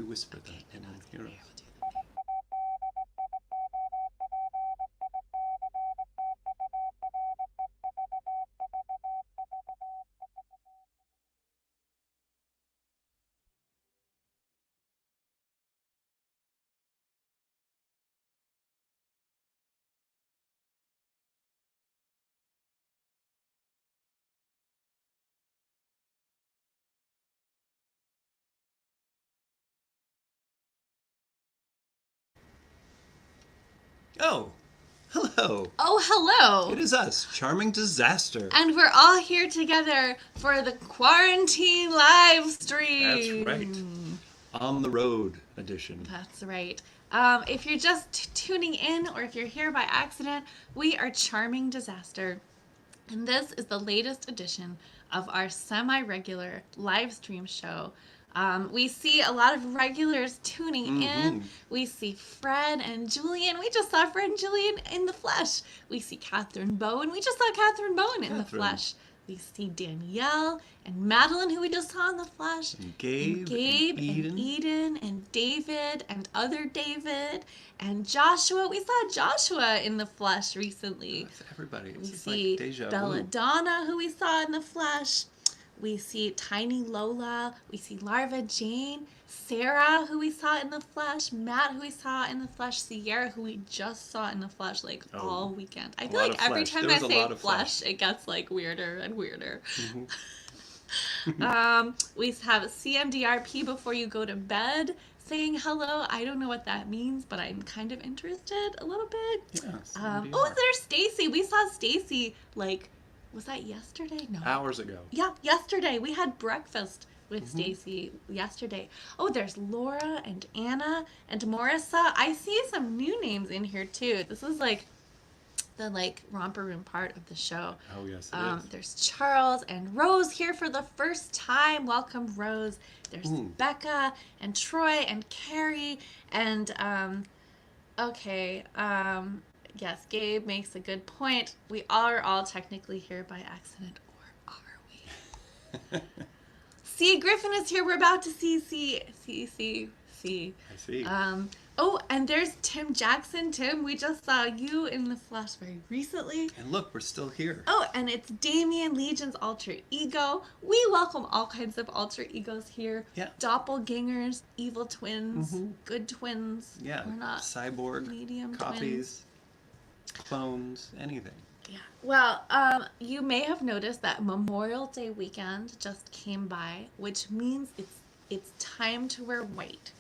whisper that and then hear us. Oh, hello. Oh, hello. It is us, Charming Disaster. And we're all here together for the quarantine live stream. That's right. On the road edition. That's right. If you're just tuning in or if you're here by accident, we are Charming Disaster. And this is the latest edition of our semi-regular live stream show. We see a lot of regulars tuning in. We see Fred and Julian. We just saw Fred and Julian in the flesh. We see Catherine Bowen. We just saw Catherine Bowen in the flesh. We see Danielle and Madeline, who we just saw in the flesh. And Gabe and Eden and David and other David and Joshua. We saw Joshua in the flesh recently. That's everybody. We It's see like deja vu. Belladonna, who we saw in the flesh. We see Tiny Lola. We see Larva Jane. Sarah, who we saw in the flesh. Matt, who we saw in the flesh. Sierra, who we just saw in the flesh all weekend. I feel like every time I say flesh, it gets like weirder and weirder. We have CMDRP before you go to bed saying hello. I don't know what that means, but I'm kind of interested a little bit. Yeah, there's Stacy. We saw Stacy was that yesterday? No. Hours ago. Yeah, yesterday. We had breakfast with Stacy yesterday. Oh, there's Laura and Anna and Marissa. I see some new names in here too. This is the romper room part of the show. Oh yes, it is. There's Charles and Rose here for the first time. Welcome, Rose. There's Becca and Troy and Carrie and yes, Gabe makes a good point. We are all technically here by accident, or are we? C. Griffin is here. We're about to see C. I see. And there's Tim Jackson. Tim, we just saw you in the flesh very recently. And look, we're still here. Oh, and it's Damien Legion's alter ego. We welcome all kinds of alter egos here. Yeah. Doppelgangers, evil twins, good twins. Yeah. We're not cyborg, medium copies, twins. Clones, anything. Yeah. Well, you may have noticed that Memorial Day weekend just came by, which means it's time to wear white.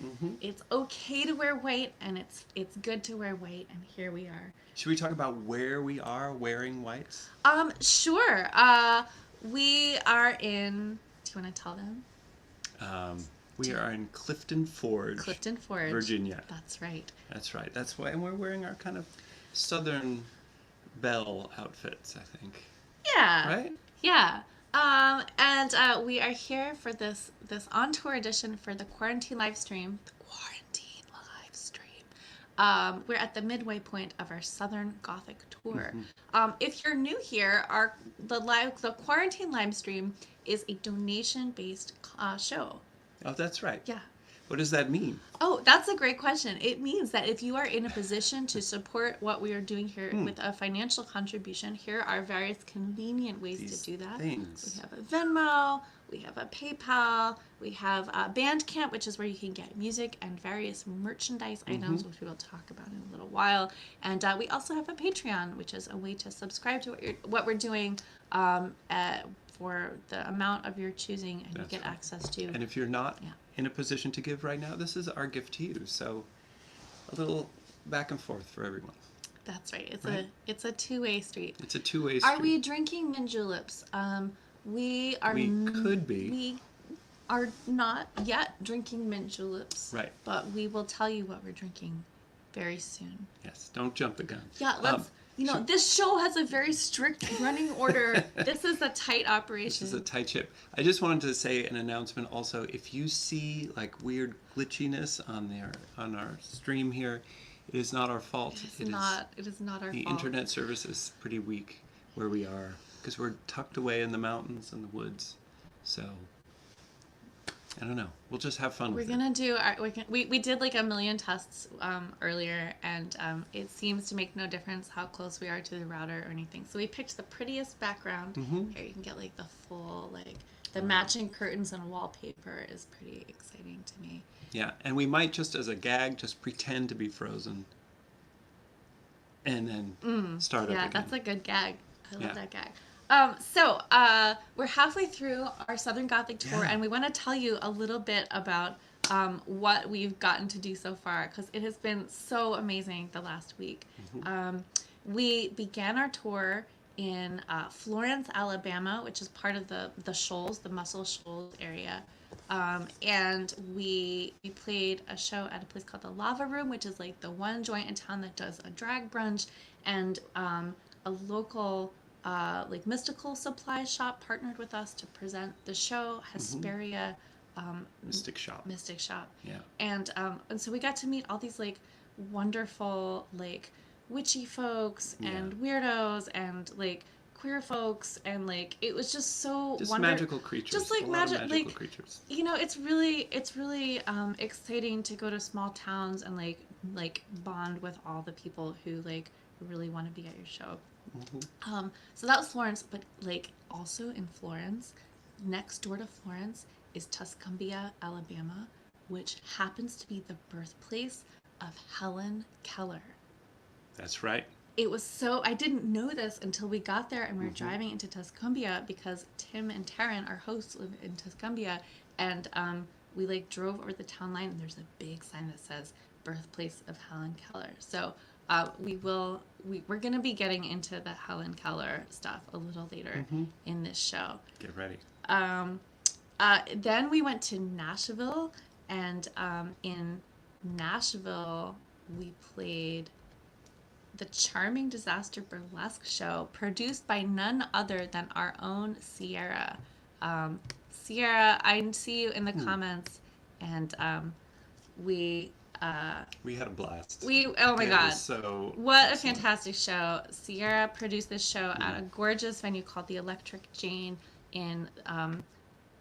It's okay to wear white, and it's good to wear white, and here we are. Should we talk about where we are wearing whites? Sure. We are in. Do you want to tell them? We are in Clifton Forge, Virginia. That's right. That's right. That's why, and we're wearing our kind of Southern Belle outfits, I think. Yeah. Right? Yeah. And we are here for this on-tour edition for the quarantine live stream. We're at the midway point of our Southern Gothic tour. If you're new here, the quarantine live stream is a donation-based show. Oh, that's right. Yeah. What does that mean? Oh, that's a great question. It means that if you are in a position to support what we are doing here with a financial contribution, here are various convenient ways to do that. Things. We have a Venmo, we have a PayPal, we have a Bandcamp, which is where you can get music and various merchandise items, which we will talk about in a little while. And we also have a Patreon, which is a way to subscribe to what we're doing for the amount of your choosing, and you get access to. And if you're not in a position to give right now, this is our gift to you. So a little back and forth for everyone. That's right. It's a two-way street. It's a two-way street. Are we drinking mint juleps? We could be. We are not yet drinking mint juleps. Right. But we will tell you what we're drinking very soon. Yes. Don't jump the gun. Yeah. Let's. This show has a very strict running order. This is a tight operation. This is a tight ship. I just wanted to say an announcement also. If you see like weird glitchiness on our stream here, it is not our fault. It is not our fault. The internet service is pretty weak where we are because we're tucked away in the mountains and the woods. So I don't know. We'll just have fun We're with gonna do our. We did like a million tests earlier, and it seems to make no difference how close we are to the router or anything. So we picked the prettiest background. Here you can get like the full like the matching curtains and wallpaper is pretty exciting to me. Yeah, and we might just as a gag just pretend to be frozen, and then start up Yeah, again. that's a good gag. I love Yeah. that gag. So we're halfway through our Southern Gothic tour, Yeah. and we want to tell you a little bit about what we've gotten to do so far, because it has been so amazing the last week. We began our tour in Florence, Alabama, which is part of the Shoals, the Muscle Shoals area. And we played a show at a place called the Lava Room, which is like the one joint in town that does a drag brunch, and a local like mystical supply shop partnered with us to present the show. Hesperia Mystic Shop. Mystic Shop. Yeah. And so we got to meet all these like wonderful like witchy folks and weirdos and like queer folks, and like it was just so Just magical creatures. just like magical creatures. You know, it's really exciting to go to small towns and like bond with all the people who like really want to be at your show. So that was Florence, but like also in Florence, next door to Florence is Tuscumbia, Alabama, which happens to be the birthplace of Helen Keller. That's right. It was so, I didn't know this until we got there and we were driving into Tuscumbia, because Tim and Taryn, our hosts, live in Tuscumbia, and we like drove over the town line and there's a big sign that says birthplace of Helen Keller. So we're going to be getting into the Helen Keller stuff a little later in this show. Get ready. Then we went to Nashville, and in Nashville we played the Charming Disaster Burlesque show, produced by none other than our own Sierra. Sierra, I see you in the comments, and we had a blast. Oh my It God. was so What a excellent. fantastic show. Sierra produced this show at a gorgeous venue called the Electric Jane in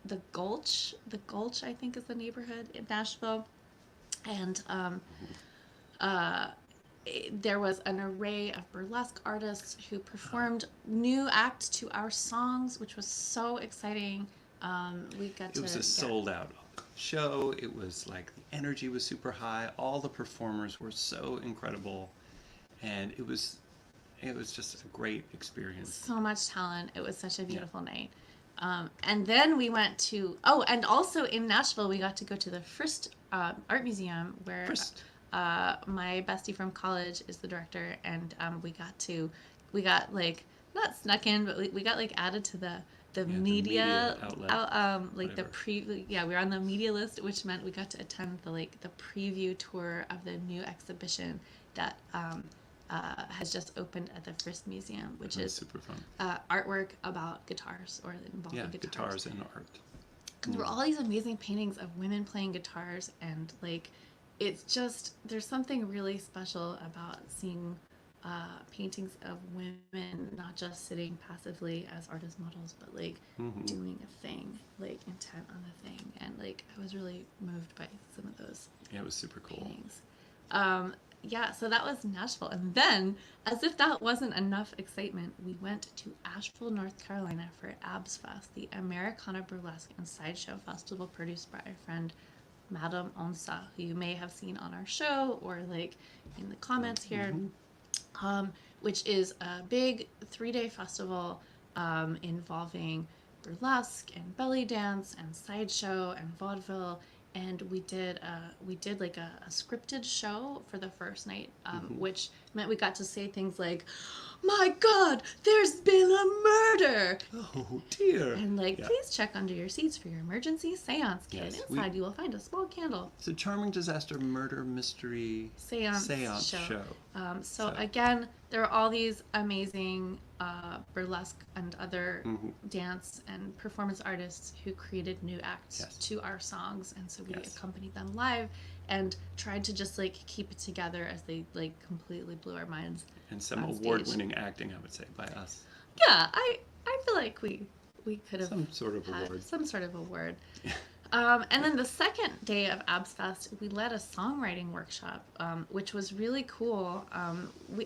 the Gulch. The Gulch, I think, is the neighborhood in Nashville. And there was an array of burlesque artists who performed new acts to our songs, which was so exciting. It was a sold out show. It was like the energy was super high. All the performers were so incredible, and it was just a great experience. So much talent. It was such a beautiful night. And then we went to and also in Nashville we got to go to the Frist Art Museum, where my bestie from college is the director, and we got like not snuck in, but we got like added to the media outlet, like the we were on the media list, which meant we got to attend the preview tour of the new exhibition that has just opened at the Frist Museum, which is super fun. Artwork about guitars, or involving guitars and art. There were all these amazing paintings of women playing guitars, and like it's just, there's something really special about seeing paintings of women not just sitting passively as artist models, but like doing a thing, like intent on the thing, and like I was really moved by some of those. Yeah, it was super cool. Paintings. So that was Nashville, and then, as if that wasn't enough excitement, we went to Asheville, North Carolina for ABS Fest, the Americana Burlesque and Sideshow Festival, produced by our friend Madame Onsa, who you may have seen on our show or like in the comments here, which is a big 3-day festival involving burlesque and belly dance and sideshow and vaudeville. And we did like a scripted show for the first night, which meant we got to say things like, "My God, there's been a murder!" Oh dear! And like, please check under your seats for your emergency seance kit. Yes, Inside, you will find a small candle. It's a Charming Disaster Murder Mystery Seance show. So again, there are all these amazing burlesque and other dance and performance artists who created new acts to our songs, and so we accompanied them live and tried to just like keep it together as they like completely blew our minds. And some award-winning acting, I would say, by us. Yeah, I feel like we could have some sort of award. Some sort of award. And then the second day of Abs Fest, we led a songwriting workshop, which was really cool.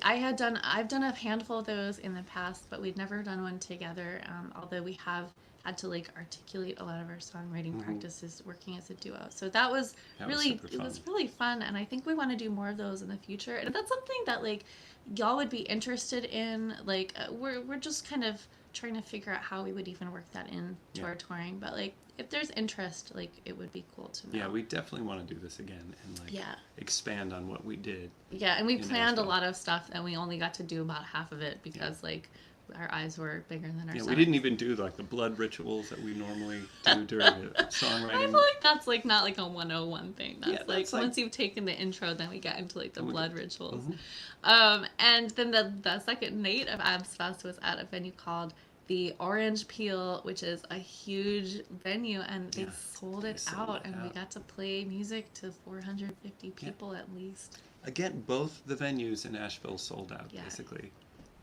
I've done a handful of those in the past, but we'd never done one together. Although we have had to like articulate a lot of our songwriting practices working as a duo. So that was really fun, and I think we want to do more of those in the future. And if that's something that like y'all would be interested in, like we're just kind of trying to figure out how we would even work that into our touring. But like if there's interest, like it would be cool to know. Yeah, we definitely want to do this again and like expand on what we did. Yeah, and we planned a lot of stuff and we only got to do about half of it because like our eyes were bigger than our Yeah, stomachs. we didn't even do like the blood rituals that we normally do during the songwriting. I feel like that's like not like a 101 thing. That's like once you've taken the intro, then we get into like the blood rituals. And then the second night of Abs Fest was at a venue called the Orange Peel, which is a huge venue, and they sold it out, and we got to play music to 450 people at least. Again, both the venues in Asheville sold out basically,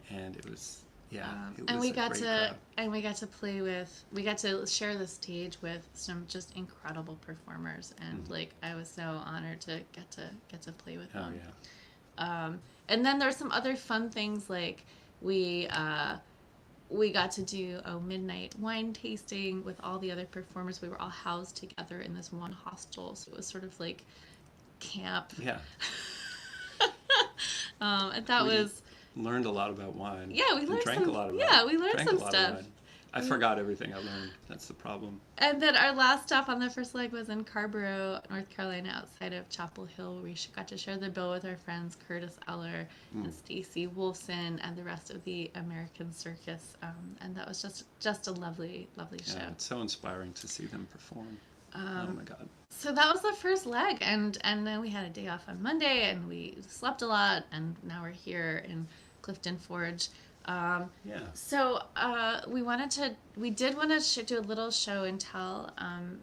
and it was. Yeah, and we got to play with, we got to share the stage with some just incredible performers, and like I was so honored to get to play with them. And then there's some other fun things like we got to do a midnight wine tasting with all the other performers. We were all housed together in this one hostel, so it was sort of like camp. Yeah. And that was. Learned a lot about wine. Yeah, we learned drank a lot of wine. Yeah, we learned some stuff. I forgot everything I learned. That's the problem. And then our last stop on the first leg was in Carrboro, North Carolina, outside of Chapel Hill, where we got to share the bill with our friends Curtis Eller and Stacy Wolfson and the rest of the American Circus. And that was just a lovely, lovely show. Yeah, it's so inspiring to see them perform. Oh my God. So that was the first leg, and then we had a day off on Monday, and we slept a lot, and now we're here in Clifton Forge. So we did want to do a little show and tell,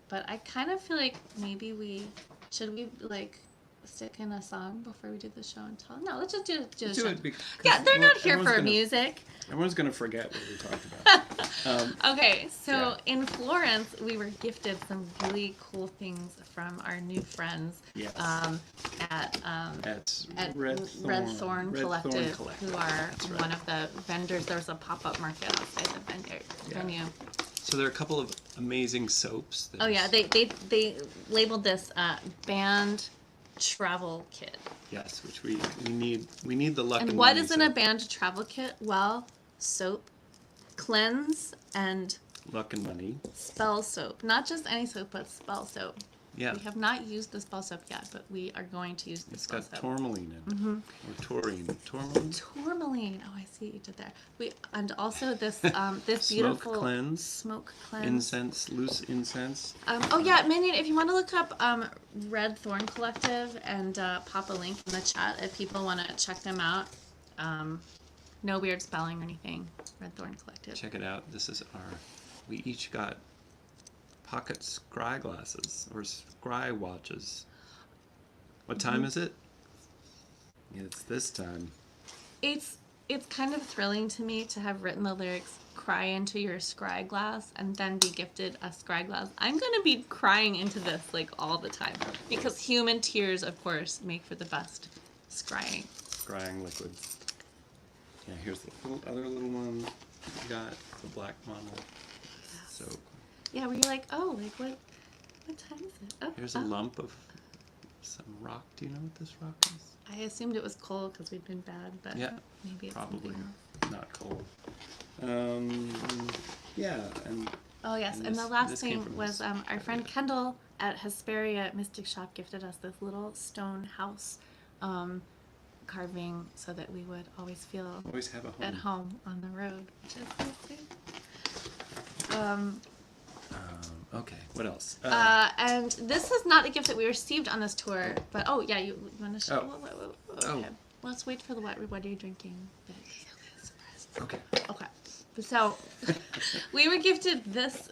but I kind of feel like maybe should we like stick in a song before we do the show and tell? No, let's just do the show. Yeah, they're not here for music. Everyone's going to forget what we talked about. Okay, so in Florence, we were gifted some really cool things from our new friends at Red Thorn Collective, who are one of the vendors. There was a pop-up market outside the venue. So there are a couple of amazing soaps. They labeled this band travel kit. Yes, which we need. We need the Luck and what is in a band travel kit? Well, soap, cleanse, and Luck and Money. Spell soap. Not just any soap, but spell soap. Yeah. We have not used the spell soap yet, but we are going to use the spell soap. It's got tourmaline in it. Or taurine. Tourmaline. Oh, I see what you did there. And also this this beautiful smoke cleanse. Incense, loose incense. Minion, if you want to look up Red Thorn Collective and pop a link in the chat if people want to check them out. No weird spelling or anything. Red Thorn Collective. Check it out. This is we each got pocket scry glasses or scry watches. What time is it? It's this time. It's kind of thrilling to me to have written the lyrics "cry into your scry glass" and then be gifted a scry glass. I'm gonna be crying into this like all the time because human tears, of course, make for the best scrying. Scrying liquid. Yeah, here's the other little one we got, the black model. So. Yeah, where you're like, oh, like what time is it? Oh, here's a lump of some rock. Do you know what this rock is? I assumed it was coal because we'd been bad, but maybe it's probably not coal. And oh yes, and the last thing was our friend Kendall at Hesperia Mystic Shop gifted us this little stone house carving so that we would always feel have a home. at home on the road, which is so sweet. Okay, what else? And this is not a gift that we received on this tour, but you want to show? Okay. Let's wait for the what are you drinking? Okay. So we were gifted this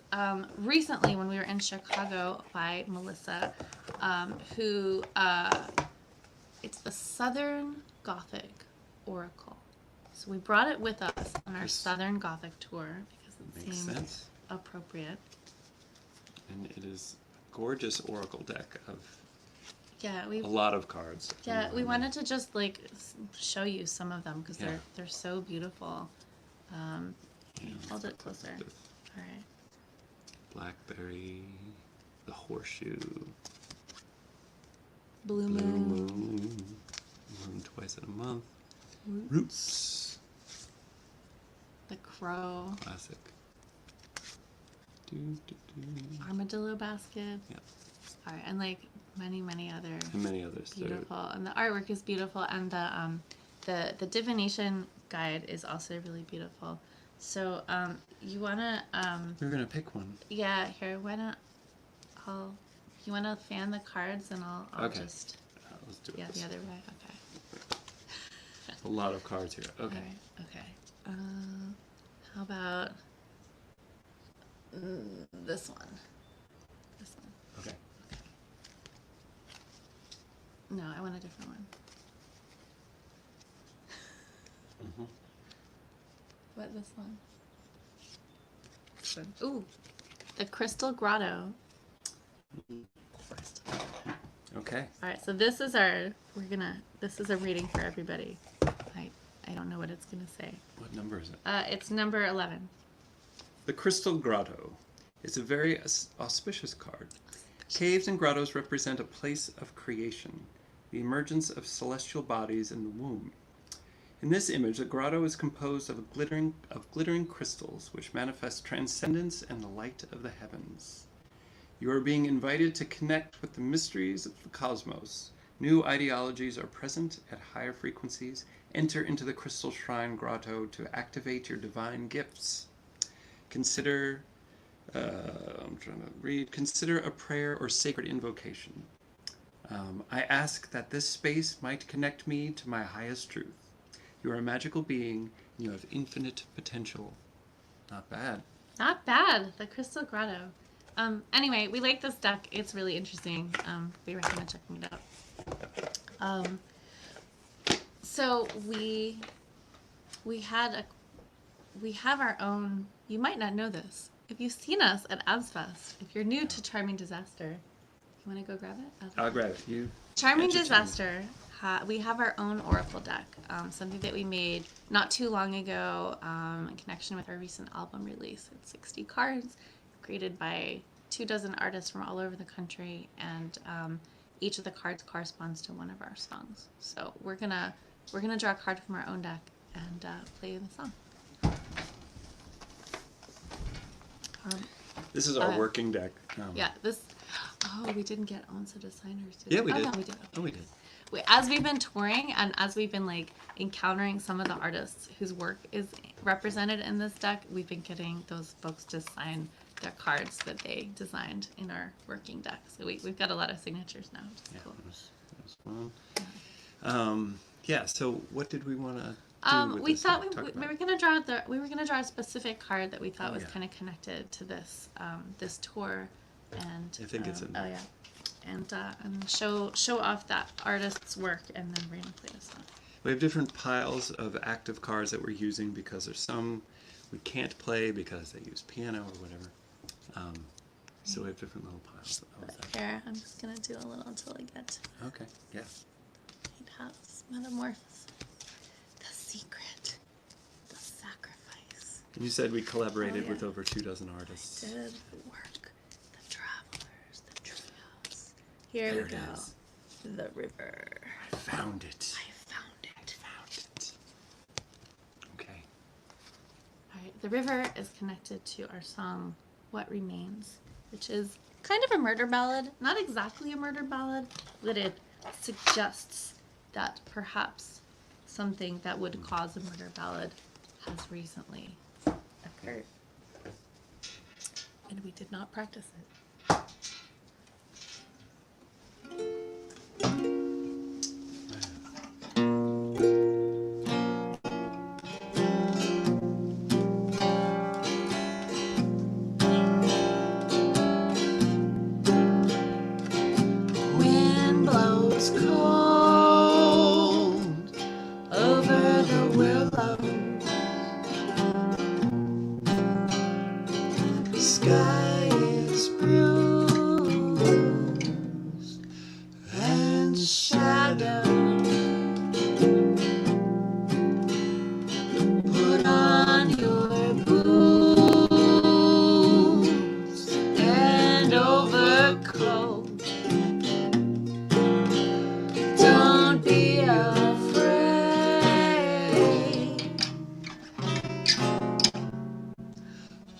recently when we were in Chicago by Melissa, who it's the Southern Gothic Oracle. So we brought it with us on our Southern Gothic tour because it seemed appropriate. And it is gorgeous oracle deck of Yeah, a lot of cards. Yeah, we wanted to just like show you some of them because Yeah. they're so beautiful. Hold it closer. All right. Blackberry, the horseshoe, Blue blue moon. moon twice in a month, roots, The crow. classic, Armadillo basket. Yeah. All right, and like many other and many others. beautiful, and the artwork is beautiful, and the divination guide is also really beautiful. So you wanna We're gonna pick one. yeah, here, why not you wanna fan the cards and I'll Okay. just Let's do it. yeah, this the way. other way. Okay. A lot of cards here. Okay. All right. Okay. How about this one? This one. Okay. No, I want a different one. Mm-hmm. What, this one? This one. Ooh, the Crystal Grotto. Okay. All right, so this is this is a reading for everybody. I don't know what it's gonna say. What number is it? It's number 11. The Crystal Grotto is a very auspicious card. Caves and grottos represent a place of creation, the emergence of celestial bodies in the womb. In this image, the grotto is composed of glittering crystals, which manifest transcendence and the light of the heavens. You are being invited to connect with the mysteries of the cosmos. New ideologies are present at higher frequencies. Enter into the crystal shrine grotto to activate your divine gifts. Consider Consider a prayer or sacred invocation. I ask that this space might connect me to my highest truth. You are a magical being, and you have infinite potential. Not bad. Not bad. The Crystal Grotto. Anyway, we like this deck. It's really interesting. We recommend checking it out. So we have our own. You might not know this. If you've seen us at AbsFest, if you're new to Charming Disaster, you want to go grab it? I'll grab it. You. Charming Disaster. We have our own oracle deck. Something that we made not too long ago in connection with our recent album release. It's 60 cards created by 24 artists from all over the country, and each of the cards corresponds to one of our songs. So we're gonna draw a card from our own deck and play the song. This is our working deck. Yeah, this. Oh, we didn't get Onsa to sign hers. Yeah, we did. No, we did. Oh, we did. As we've been touring and as we've been like encountering some of the artists whose work is represented in this deck, we've been getting those folks to sign their cards that they designed in our working deck. So we've got a lot of signatures now, which is cool. That was fun. Yeah. So what did we want to do with we this thought deck? we were gonna draw a specific card that we thought was kind of connected to this this tour, and I think it's in there. Oh yeah, and show off that artist's work, and then we're gonna play this song. We have different piles of active cards that we're using because there's some we can't play because they use piano or whatever. So we have different little piles. Here, I'm just gonna do a little until I get. Okay. Yeah. Playhouse Metamorphosis. The secret. The sacrifice. And you said we collaborated Oh, yeah. with over 24 artists. Did work. The travelers. The treehouse. Here There we it go. is. The river. I found it. I found it. Okay. All right. The river is connected to our song "What Remains," which is kind of a murder ballad. Not exactly a murder ballad, but it suggests that perhaps something that would cause a murder ballad has recently occurred. And we did not practice it. Wind blows cold over the willow. Sky is blue.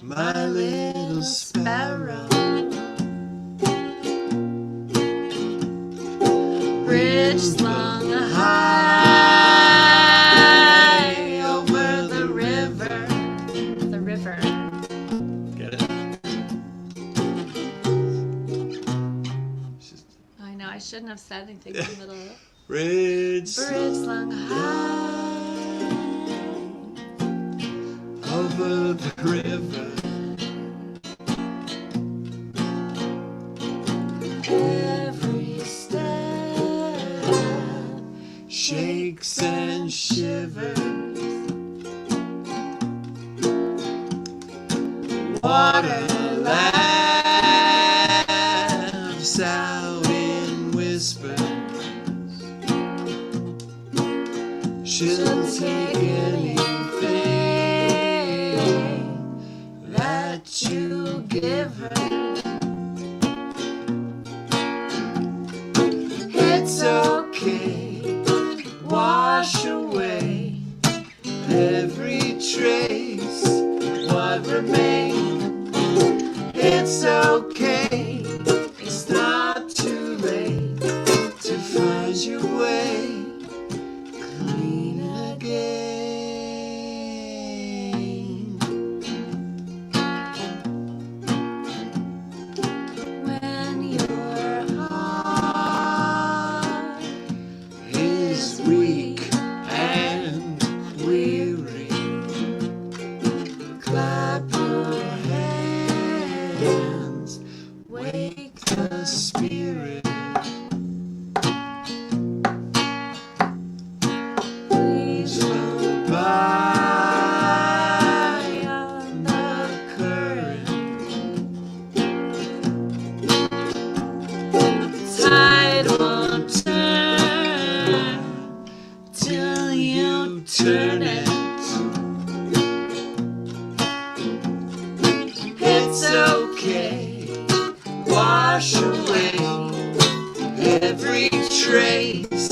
my little sparrow. Bridge slung high over the river. The river. Get it? I know, I shouldn't have said anything in the middle of it. Bridge Slung high over the river. every step Shakes and shivers. Water laughs out in whispers. She'll take anything that you give her. It's okay, wash away every trace, what remains. It's okay, it's not too late to find your way clean again. when your heart Is weak and weary. Clap your hands, wake the spirit. please Float by on the current. tide won't turn Till you turn it. It's okay, wash away every trace,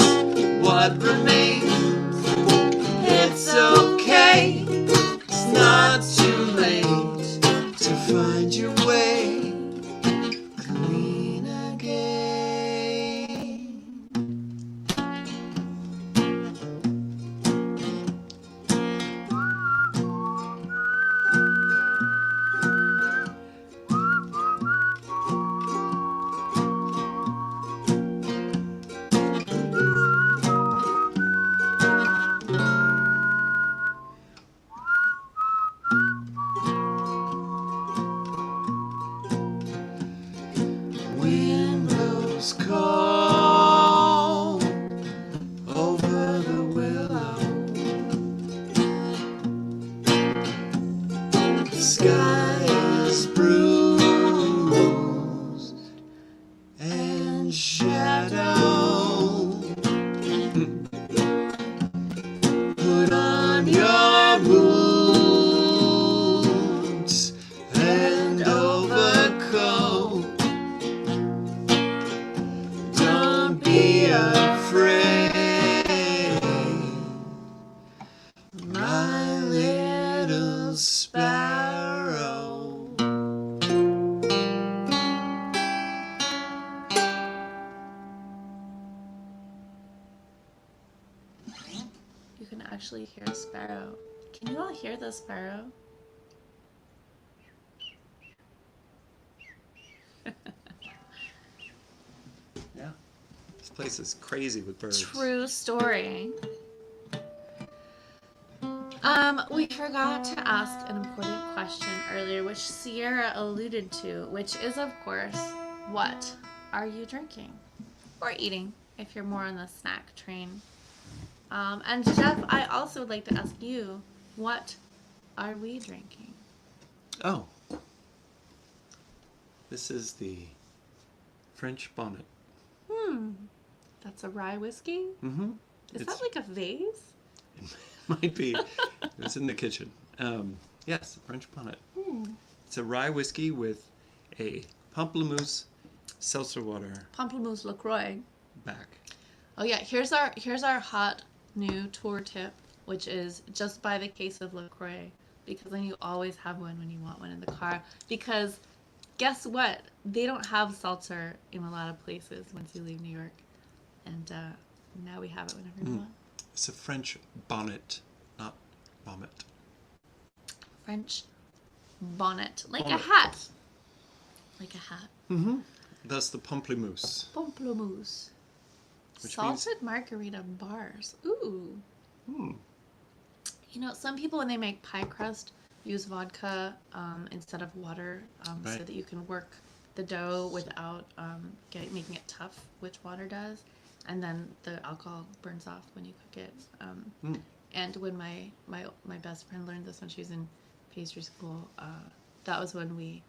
what remains. It's okay, it's not too late to find your way clean again. Wind blows cold over the willow. The sky is bruised and shadow. Put on your boots and overcoat. Don't be afraid, my little sparrow. You can actually hear a sparrow. Can you all hear the sparrow? Yeah. This place is crazy with birds. True story. We forgot to ask an important question earlier, which Sierra alluded to, which is, of course, what are you drinking? Or eating, if you're more on the snack train. And Jeff, I also would like to ask you, what are we drinking? Oh. This is the French bonnet. That's a rye whiskey? Mm-hmm. Is that like a vase? Might be. It's in the kitchen. Yes, French bonnet. It's a rye whiskey with a pamplemousse seltzer water Pamplemousse LaCroix. back. Oh yeah, here's our hot new tour tip, which is just buy the case of LaCroix. because then you always have one when you want one in the car. Because guess what? They don't have seltzer in a lot of places once you leave New York. And now we have it whenever we want. It's a French bonnet, not vomit. French bonnet. Like Bonnet. a hat. Like a hat. Mm-hmm. That's the pamplemousse. Pamplemousse. Which Salted margarita bars. Ooh. Hmm. You know, some people when they make pie crust use vodka instead of water so Right. that you can work the dough without making it tough, which water does. And then the alcohol burns off when you cook it. And when my best friend learned this when she was in pastry school, that was when we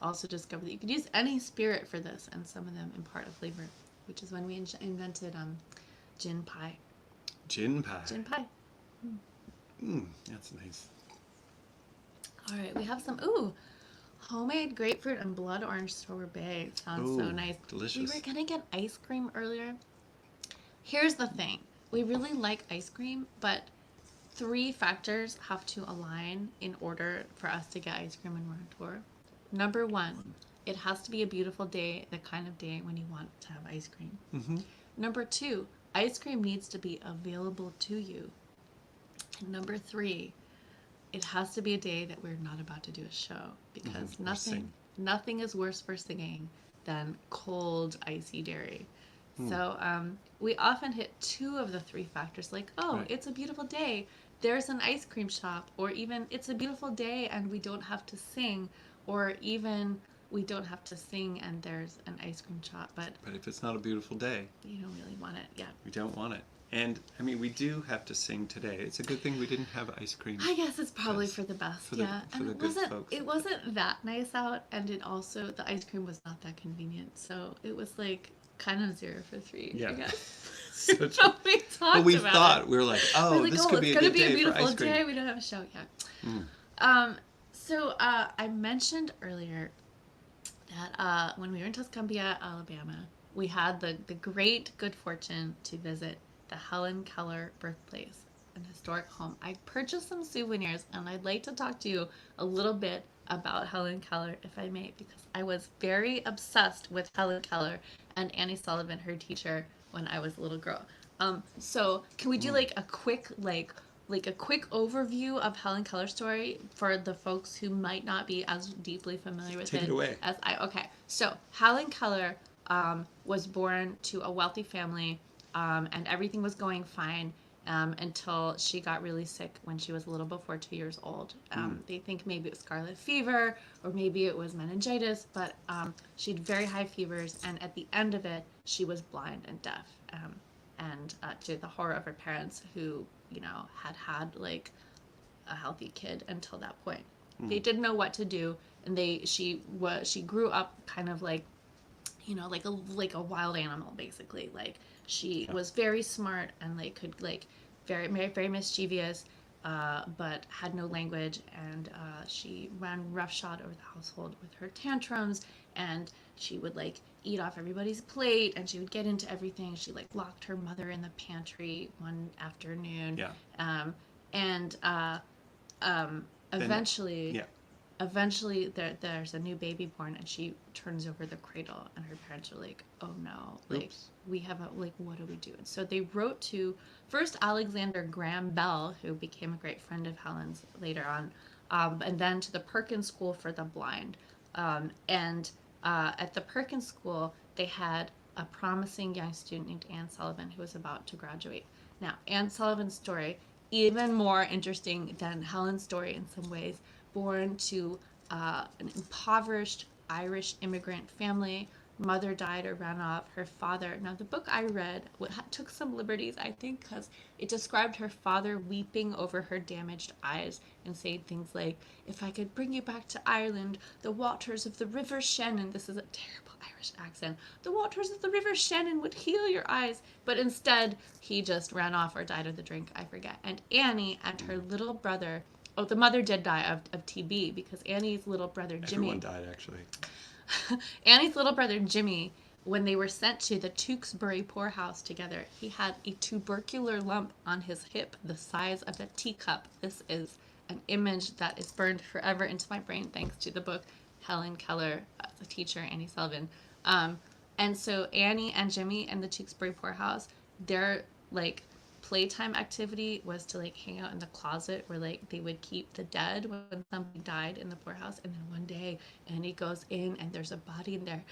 also discovered that you could use any spirit for this, and some of them impart a flavor, which is when we invented gin pie. Gin pie. Gin pie. That's nice. All right, we have some, homemade grapefruit and blood orange sorbet. Sounds so Ooh, nice. delicious. We were going to get ice cream earlier. Here's the thing. We really like ice cream, but 3 factors have to align in order for us to get ice cream when we're on tour. Number 1, it has to be a beautiful day, the kind of day when you want to have ice cream. Mm-hmm. Number 2, ice cream needs to be available to you. And number 3, it has to be a day that we're not about to do a show, because nothing is worse for singing than cold, icy dairy. So we often hit 2 of the 3 factors, like, Right. It's a beautiful day, there's an ice cream shop, or even it's a beautiful day and we don't have to sing, or even we don't have to sing and there's an ice cream shop, but if it's not a beautiful day, you don't really want it. Yeah. we don't want it. And, I mean, we do have to sing today. It's a good thing we didn't have ice cream. I guess it's probably Yes. for the best, For the- yeah. for And the it good wasn't folks. it wasn't that nice out, and it also the ice cream was not that convenient, so it was like kind of 0 for 3. Yeah. I guess. Such- So we talked But we about thought, it. we were like, We're like, this could be a good day for beautiful ice cream. day. We don't have a show yet. So I mentioned earlier that when we were in Tuscumbia, Alabama, we had the great good fortune to visit the Helen Keller birthplace, an historic home. I purchased some souvenirs, and I'd like to talk to you a little bit about Helen Keller, if I may, because I was very obsessed with Helen Keller and Annie Sullivan, her teacher, when I was a little girl. So can we do like a quick overview of Helen Keller's story for the folks who might not be as deeply familiar with Take it away. as I? Okay, so Helen Keller was born to a wealthy family, and everything was going fine until she got really sick when she was a little before 2 years old. They think maybe it was scarlet fever or maybe it was meningitis, but she had very high fevers, and at the end of it, she was blind and deaf. And to the horror of her parents, who had like a healthy kid until that point. They didn't know what to do, and she grew up kind of like like a wild animal, basically. Like she was very smart and like could like very very mischievous, but had no language, and she ran roughshod over the household with her tantrums, and she would like eat off everybody's plate, and she would get into everything. She like locked her mother in the pantry one afternoon. Yeah. Eventually there's a new baby born, and she turns over the cradle, and her parents are like, oh no, like Oops. we have what do we do? And so they wrote to first Alexander Graham Bell, who became a great friend of Helen's later on, and then to the Perkins School for the Blind. At the Perkins School, they had a promising young student named Anne Sullivan who was about to graduate. Now, Anne Sullivan's story, even more interesting than Helen's story in some ways, born to an impoverished Irish immigrant family. Mother died or ran off. Her father, now the book I read took some liberties, I think, because it described her father weeping over her damaged eyes and saying things like, if I could bring you back to Ireland, the waters of the River Shannon, this is a terrible Irish accent, the waters of the River Shannon would heal your eyes. But instead, he just ran off or died of the drink, I forget. And Annie and her little brother, the mother did die of TB, because Annie's little brother, Jimmy. Everyone died, actually. Annie's little brother, Jimmy, when they were sent to the Tewkesbury poorhouse together, he had a tubercular lump on his hip the size of a teacup. This is an image that is burned forever into my brain thanks to the book Helen Keller, the teacher, Annie Sullivan. And so Annie and Jimmy and the Tewksbury Poorhouse, their like playtime activity was to like hang out in the closet where like they would keep the dead when somebody died in the poorhouse. And then one day Annie goes in and there's a body in there,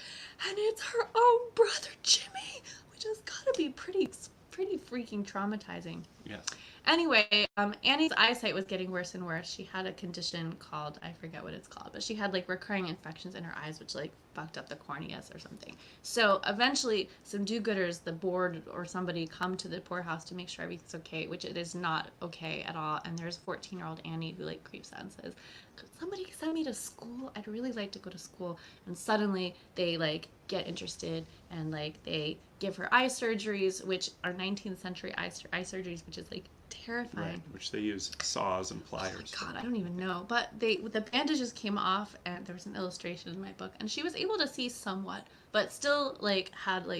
and it's her own brother Jimmy, which has got to be pretty freaking traumatizing. Yes. Anyway, Annie's eyesight was getting worse and worse. She had a condition called, I forget what it's called, but she had like recurring infections in her eyes, which like fucked up the corneas or something. So eventually some do-gooders, the board or somebody, come to the poorhouse to make sure everything's okay, which it is not okay at all. And there's 14-year-old Annie who like creeps out and says, could somebody send me to school? I'd really like to go to school. And suddenly they like get interested and like they give her eye surgeries, which are 19th century eye surgeries, which is like terrifying. Right, which they use saws and pliers. Oh my God, I don't even know. But the bandages came off, and there was an illustration in my book, and she was able to see somewhat, but still like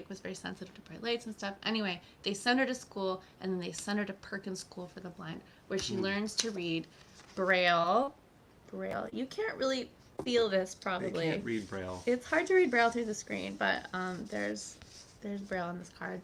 was very sensitive to bright lights and stuff. Anyway, they send her to school, and then they send her to Perkins School for the Blind, where she learns to read Braille. You can't really feel this probably. They can't read Braille. It's hard to read Braille through the screen, but there's Braille on this card,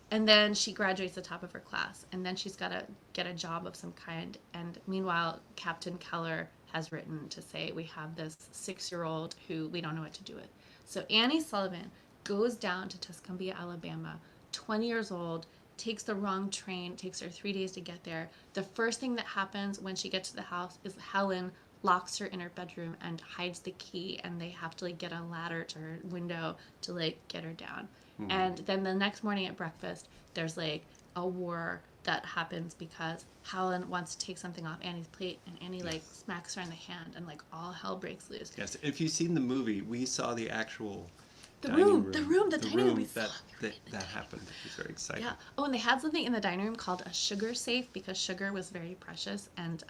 and then she graduates the top of her class, and then she's got to get a job of some kind. And meanwhile, Captain Keller has written to say, we have this 6-year-old who we don't know what to do with. So Annie Sullivan goes down to Tuscumbia, Alabama, 20 years old, takes the wrong train, takes her 3 days to get there. The first thing that happens when she gets to the house is Helen locks her in her bedroom and hides the key, and they have to like get a ladder to her window to like get her down. And then the next morning at breakfast, there's like a war that happens because Helen wants to take something off Annie's plate, and Annie like smacks her in the hand, and like all hell breaks loose. Yes, if you've seen the movie, we saw the actual the dining room, the dining room. That happened. It was very exciting. Yeah. Oh, and they had something in the dining room called a sugar safe because sugar was very precious, and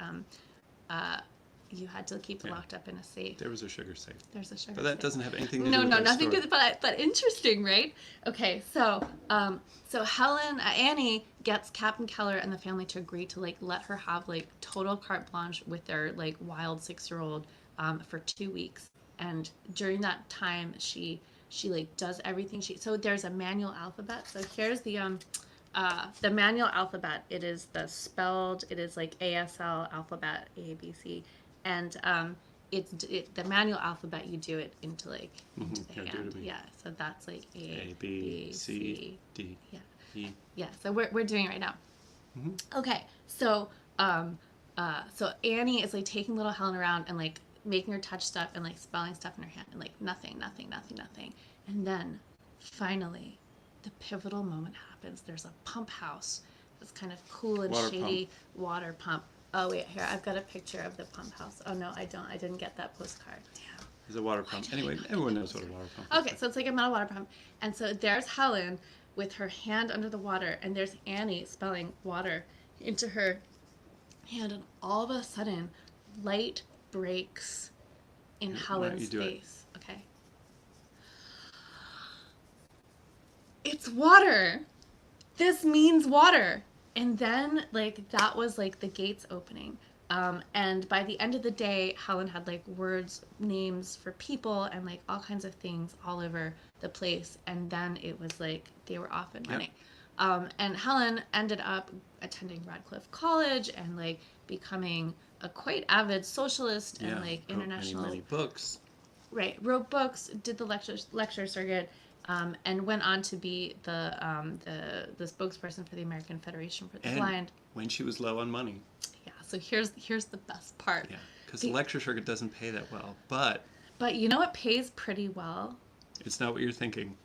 you had to keep it locked up in a safe. There was a sugar safe. There's a sugar But that safe. doesn't have anything to do No, with nothing story. to but interesting, right? Okay, so Helen, Annie gets Captain Keller and the family to agree to like let her have like total carte blanche with their like wild 6-year-old for 2 weeks, and during that time she like does everything so there's a manual alphabet. So here's the manual alphabet. It is it is like ASL alphabet, A B C. And it's the manual alphabet. You do it into the hand. Yeah, so that's like A B C D yeah E. Yeah. So we're doing it right now. Mm-hmm. Okay. So so Annie is like taking little Helen around and like making her touch stuff and like spelling stuff in her hand, and like nothing. And then finally, the pivotal moment happens. There's a pump house. It's kind of cool and shady water pump. Oh, wait, here, I've got a picture of the pump house. Oh, no, I don't. I didn't get that postcard. Yeah. There's a water pump. Anyway, everyone knows what a water pump is. Okay, so it's like a metal water pump. And so there's Helen with her hand under the water, and there's Annie spelling water into her hand, and all of a sudden, light breaks in Helen's face. Okay. It's water. This means water. And then, like, that was, like, the gates opening. And by the end of the day, Helen had, like, words, names for people, and, like, all kinds of things all over the place. And then it was, like, they were off and running. And Helen ended up attending Radcliffe College and, like, becoming a quite avid socialist and, like, international... many books. Right. Wrote books, did the lecture circuit, and went on to be the spokesperson for the American Federation for the Blind. When she was low on money. Yeah. So here's the best part. Yeah, because the lecture circuit doesn't pay that well, but you know what pays pretty well? It's not what you're thinking.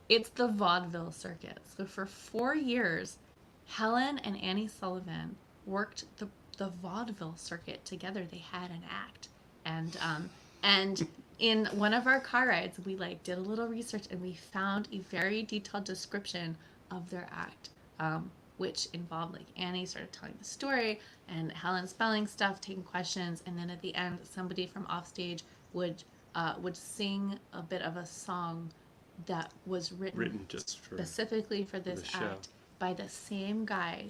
It's the vaudeville circuit. So for 4 years, Helen and Annie Sullivan worked the vaudeville circuit together. They had an act, and in one of our car rides, we like did a little research and we found a very detailed description of their act, which involved like Annie sort of telling the story and Helen spelling stuff, taking questions, and then at the end, somebody from offstage would sing a bit of a song that was written just for specifically for this act by the same guy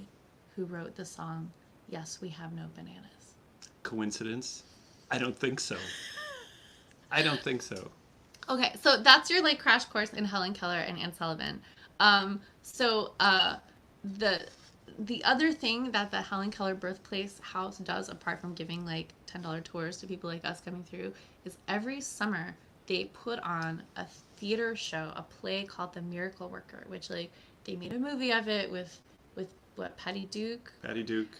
who wrote the song, Yes, We Have No Bananas. Coincidence? I don't think so. I don't think so. Okay, so that's your like crash course in Helen Keller and Anne Sullivan. The other thing that the Helen Keller Birthplace House does, apart from giving like $10 tours to people like us coming through, is every summer they put on a theater show, a play called The Miracle Worker, which like they made a movie of it with what, Patty Duke. Patty Duke.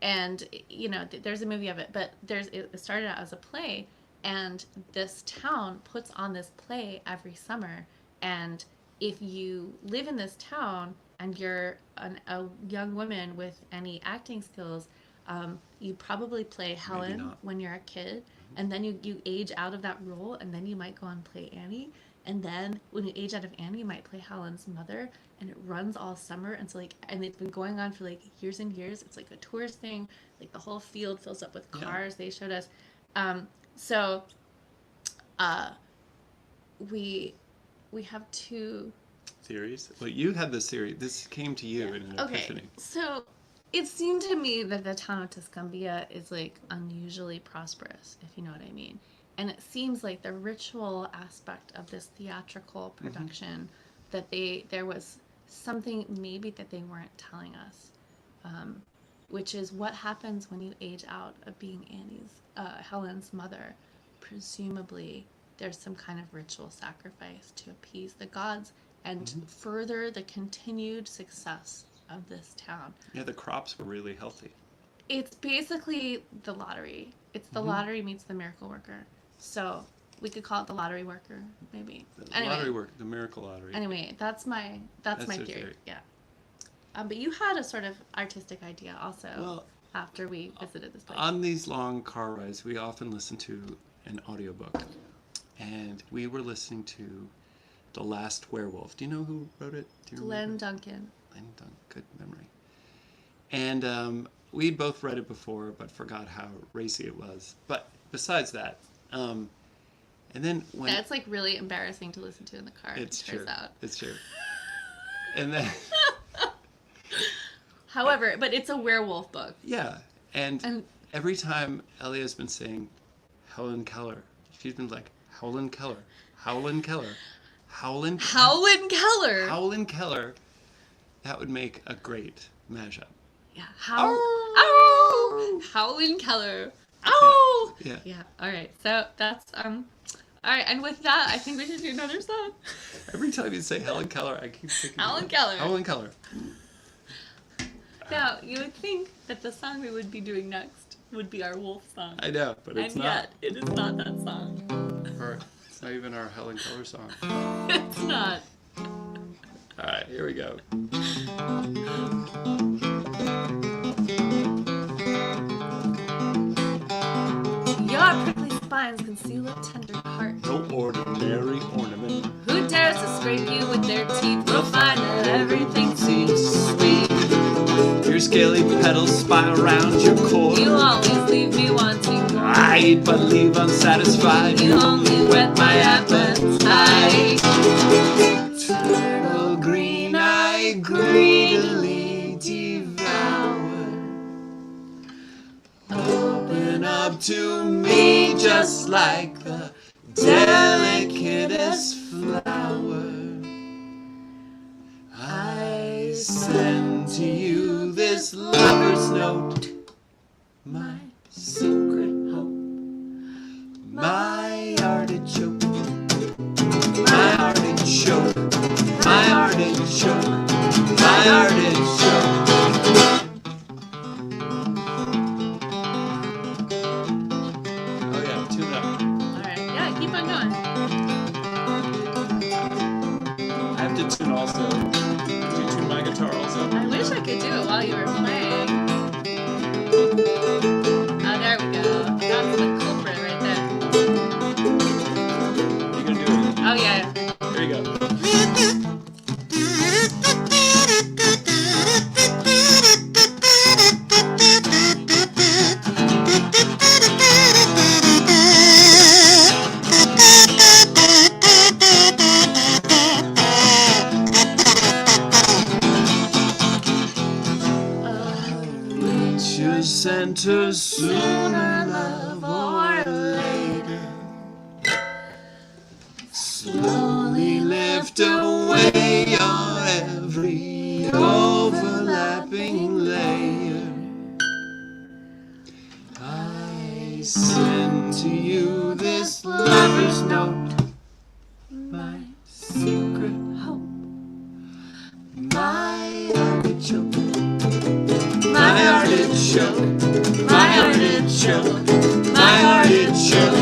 And you know, there's a movie of it, but it started out as a play, and this town puts on this play every summer. And if you live in this town and you're a young woman with any acting skills, you probably play Helen when you're a kid, and then you age out of that role, and then you might go and play Annie, and then when you age out of Annie, you might play Helen's mother, and it runs all summer, and so like, and it's been going on for like years and years. It's like a tourist thing, like the whole field fills up with cars. Yeah. They showed us, we have two theories. Well, you had this theory. This came to you in an epiphany. So it seemed to me that the town of Tuscumbia is like unusually prosperous, if you know what I mean. And it seems like the ritual aspect of this theatrical production, that there was something maybe that they weren't telling us, which is what happens when you age out of being Helen's mother. Presumably there's some kind of ritual sacrifice to appease the gods and further the continued success of this town. Yeah, the crops were really healthy. It's basically the lottery. It's the lottery meets the miracle worker. So we could call it the lottery worker, maybe. Lottery worker, the miracle lottery. Anyway, that's my theory. Yeah. But you had a sort of artistic idea also after we visited this place. On these long car rides, we often listen to an audiobook. And we were listening to The Last Werewolf. Do you know who wrote it? Glenn Duncan. Glenn Duncan, good memory. And we'd both read it before, but forgot how racy it was. But besides that, and then when... That's like really embarrassing to listen to in the car. It's true. It's true. And then... However, but it's a werewolf book. Yeah. And every time Elia's been saying Helen Keller, she's been like, Howlin' Keller, Howlin' Keller, Howlin' Keller. Howlin' Keller. That would make a great mashup. Yeah. Howlin' Keller. Oh. Yeah. Yeah. All right. So that's All right. And with that, I think we should do another song. Every time you say Helen Keller, I keep thinking Howlin' Keller. Howlin' Keller. Now you would think that the song we would be doing next would be our wolf song. I know, but it's not. And yet, it is not that song. Or it's not even our Helen Keller song. It's not. All right, here we go. Your prickly spines conceal a tender heart. No ordinary ornament. Who dares to scrape you with their teeth will find that everything seems sweet. Your scaly petals spine around your core. You always leave me wanting more. I eat but leave unsatisfied. You only whet my appetite. Turtle green I greedily devour. Open up to me just like the delicatest flower. I send to you this lover's note, my secret hope, my artichoke, my artichoke, my artichoke, my artichoke. Oh yeah, tune up. All right, yeah, keep on going. enter sooner, love, or later. Slowly lift away your every overlapping layer. I send to you this lover's note, my secret hope, my artichoke, my artichoke, my artichoke, my artichoke.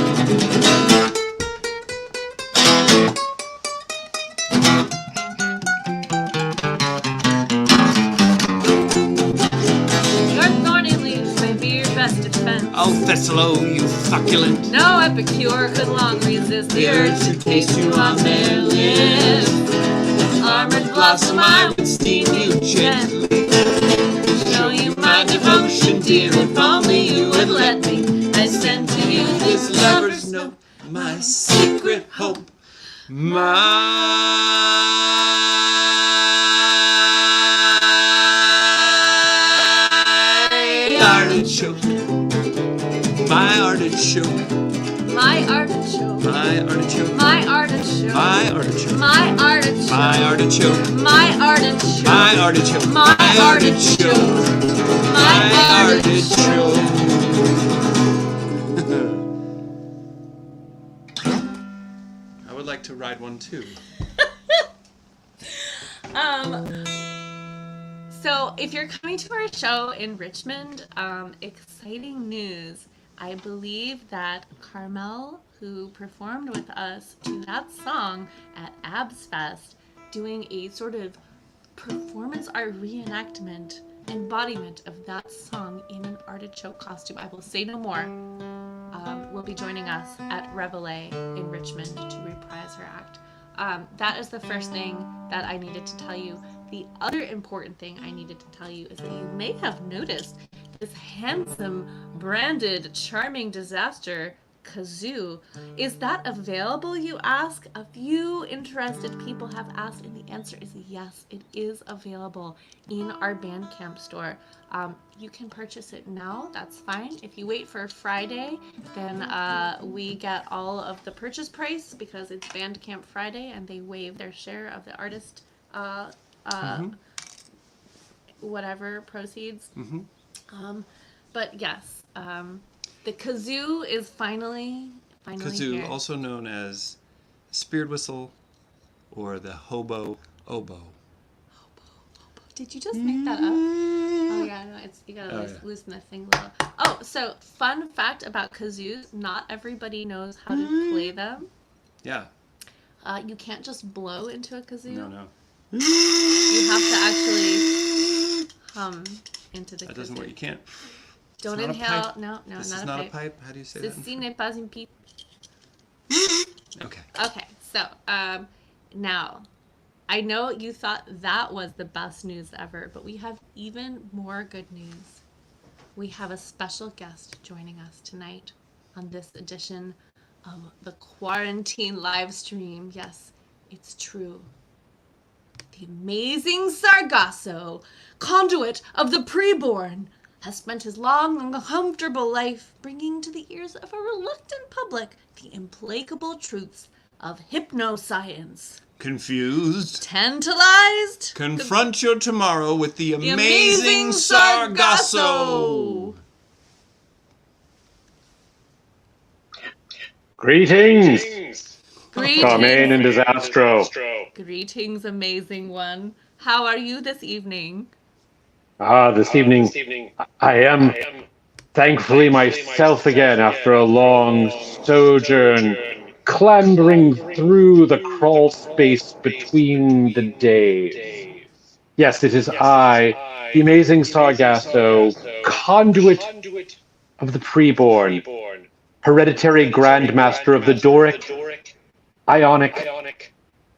Oh, Thessalo, you succulent. No epicure could long resist the urge to taste you on their lips. Armored blossom, I would steam you gently. Show you my devotion, dear, if only you would let me. I send to you this lover's note, my secret hope, artichoke, my artichoke, my artichoke, my artichoke, my artichoke, my artichoke, my artichoke, my artichoke, my artichoke, my artichoke, my artichoke, my artichoke. I would like to ride one too. So if you're coming to our show in Richmond, exciting news. I believe that Carmel, who performed with us to that song at Abs Fest, doing a sort of performance art reenactment, embodiment of that song in an artichoke costume. I will say no more. Will be joining us at Reveille in Richmond to reprise her act. That is the first thing that I needed to tell you. The other important thing I needed to tell you is that you may have noticed this handsome, branded, charming disaster kazoo. Is that available, you ask? A few interested people have asked, and the answer is yes, it is available in our Bandcamp store. You can purchase it now, that's fine. If you wait for Friday, then we get all of the purchase price because it's Bandcamp Friday and they waive their share of the artist whatever proceeds. But yes, the kazoo is finally Kazoo, here. also known as spirit whistle or the hobo oboe. Did you just make that up? Oh yeah, no, it's you gotta loosen the thing a little. Oh, so fun fact about kazoos: not everybody knows how to play them. Yeah. You can't just blow into a kazoo. No. You have to actually hum into the kazoo. That doesn't work. You can't. Don't inhale. No, This not is a not pipe. a pipe. How do you say Ceci n'est pas une pipe. that? Okay. Okay, so now, I know you thought that was the best news ever, but we have even more good news. We have a special guest joining us tonight on this edition of the Quarantine Livestream. Yes, it's true. The amazing Sargasso, conduit of the preborn, has spent his long and comfortable life bringing to the ears of a reluctant public the implacable truths of hypnoscience. Confused? Tantalized? Confront your tomorrow with the amazing Sargasso! Greetings! Greetings. Carmine and Disastro. Greetings, amazing one. How are you this evening? This evening I am thankfully myself again after a long sojourn, clambering through the crawl space between the days. Yes, it is I, the amazing Sargasso, conduit of the preborn, hereditary grandmaster of the Doric, Ionic,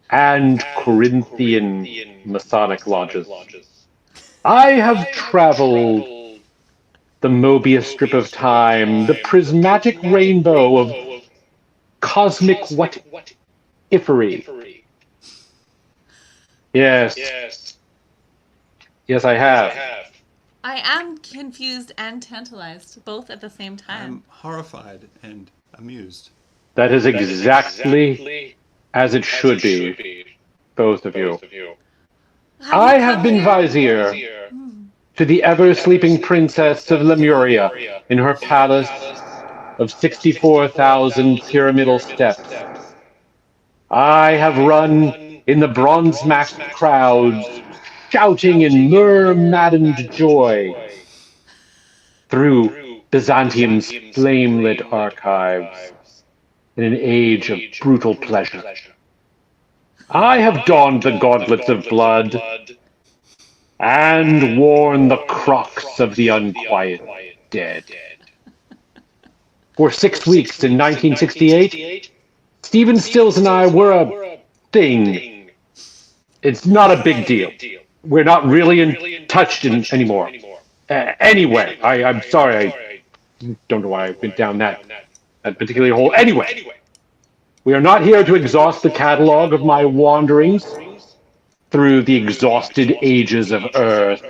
and Corinthian Masonic lodges. I have traveled the Mobius strip of time, the prismatic rainbow of cosmic what-ifery. Yes, I have. I am confused and tantalized, both at the same time. I'm horrified and amused. That is exactly as it should be, both of you. I have been vizier to the ever-sleeping princess of Lemuria in her palace of 64,000 pyramidal steps. I have run in the bronze-masked crowds, shouting in myrrh-maddened joy through Byzantium's flame-lit archives in an age of brutal pleasure. I have donned the gauntlets of blood and worn the crocs of the unquiet dead. For 6 weeks in 1968, Stephen Stills and I were a thing. It's not a big deal. We're not really in touch anymore. Anyway, I'm sorry. I don't know why I went down that particular hole. Anyway, we are not here to exhaust the catalog of my wanderings through the exhausted ages of Earth.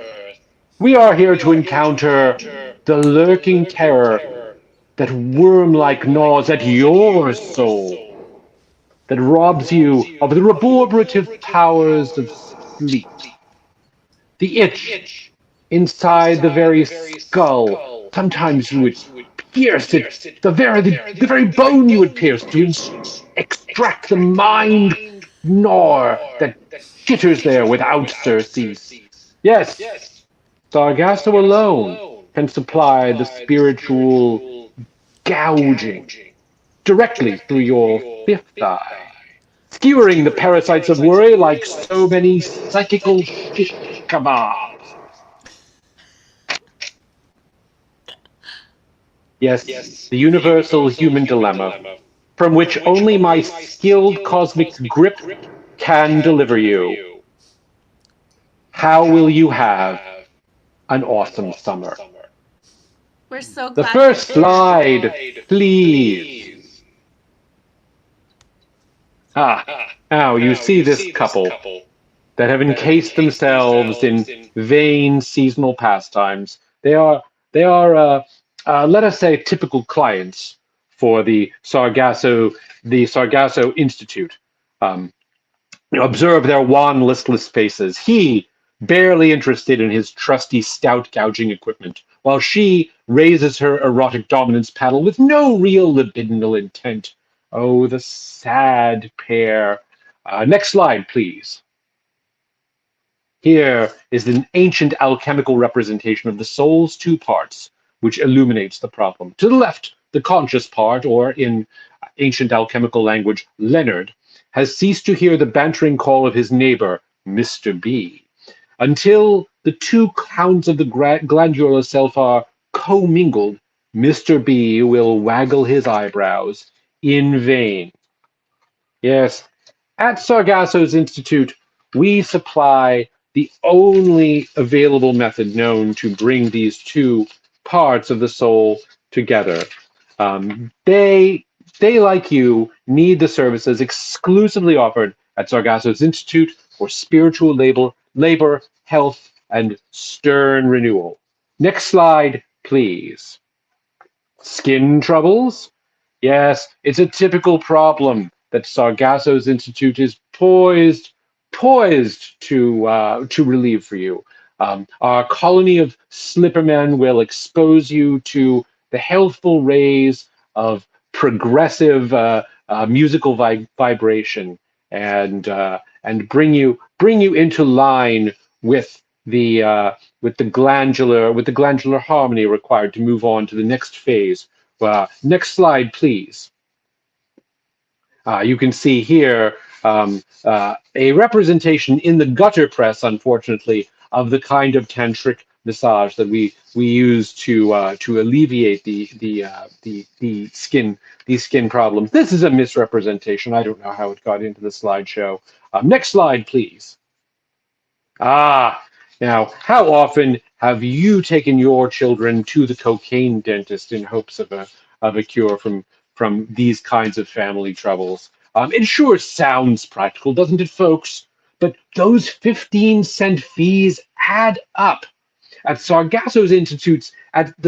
We are here to encounter the lurking terror that worm-like gnaws at your soul, that robs you of the reverberative powers of sleep. The itch inside the very skull. Sometimes you would pierce it, the very bone you would pierce to extract the mind gnawer that chitters there without surcease. Yes, Sargasso alone can supply the spiritual gouging directly through your fifth eye, skewering the parasites of worry like so many psychical shish kebabs. Yes, the universal human dilemma, from which only my skilled cosmic grip can deliver you. How will you have an awesome summer? We're so glad. The first slide, please. Now you see this couple that have encased themselves in vain seasonal pastimes. They are let us say, typical clients for the Sargasso Institute. Observe their wan, listless faces. He, barely interested in his trusty stout gouging equipment, while she raises her erotic dominance paddle with no real libidinal intent. Oh, the sad pair. Next slide, please. Here is an ancient alchemical representation of the soul's two parts, which illuminates the problem. To the left, the conscious part, or in ancient alchemical language, Leonard, has ceased to hear the bantering call of his neighbor, Mr. B, until the two hounds of the glandular self are commingled. Mr. B will waggle his eyebrows in vain. Yes, at Sargasso's Institute, we supply the only available method known to bring these two parts of the soul together. They, like you, need the services exclusively offered at Sargasso's Institute for spiritual labor, health, and stern renewal. Next slide, please. Skin troubles? Yes, it's a typical problem that Sargasso's Institute is poised to relieve for you. Our colony of slippermen will expose you to the healthful rays of progressive musical vibration and bring you into line with the glandular harmony required to move on to the next phase. Next slide, please. You can see here a representation in the gutter press, unfortunately, of the kind of tantric massage that we use to alleviate these skin problems. This is a misrepresentation. I don't know how it got into the slideshow. Next slide, please. Now, how often have you taken your children to the cocaine dentist in hopes of a cure from these kinds of family troubles? It sure sounds practical, doesn't it, folks? But those 15-cent fees add up. At the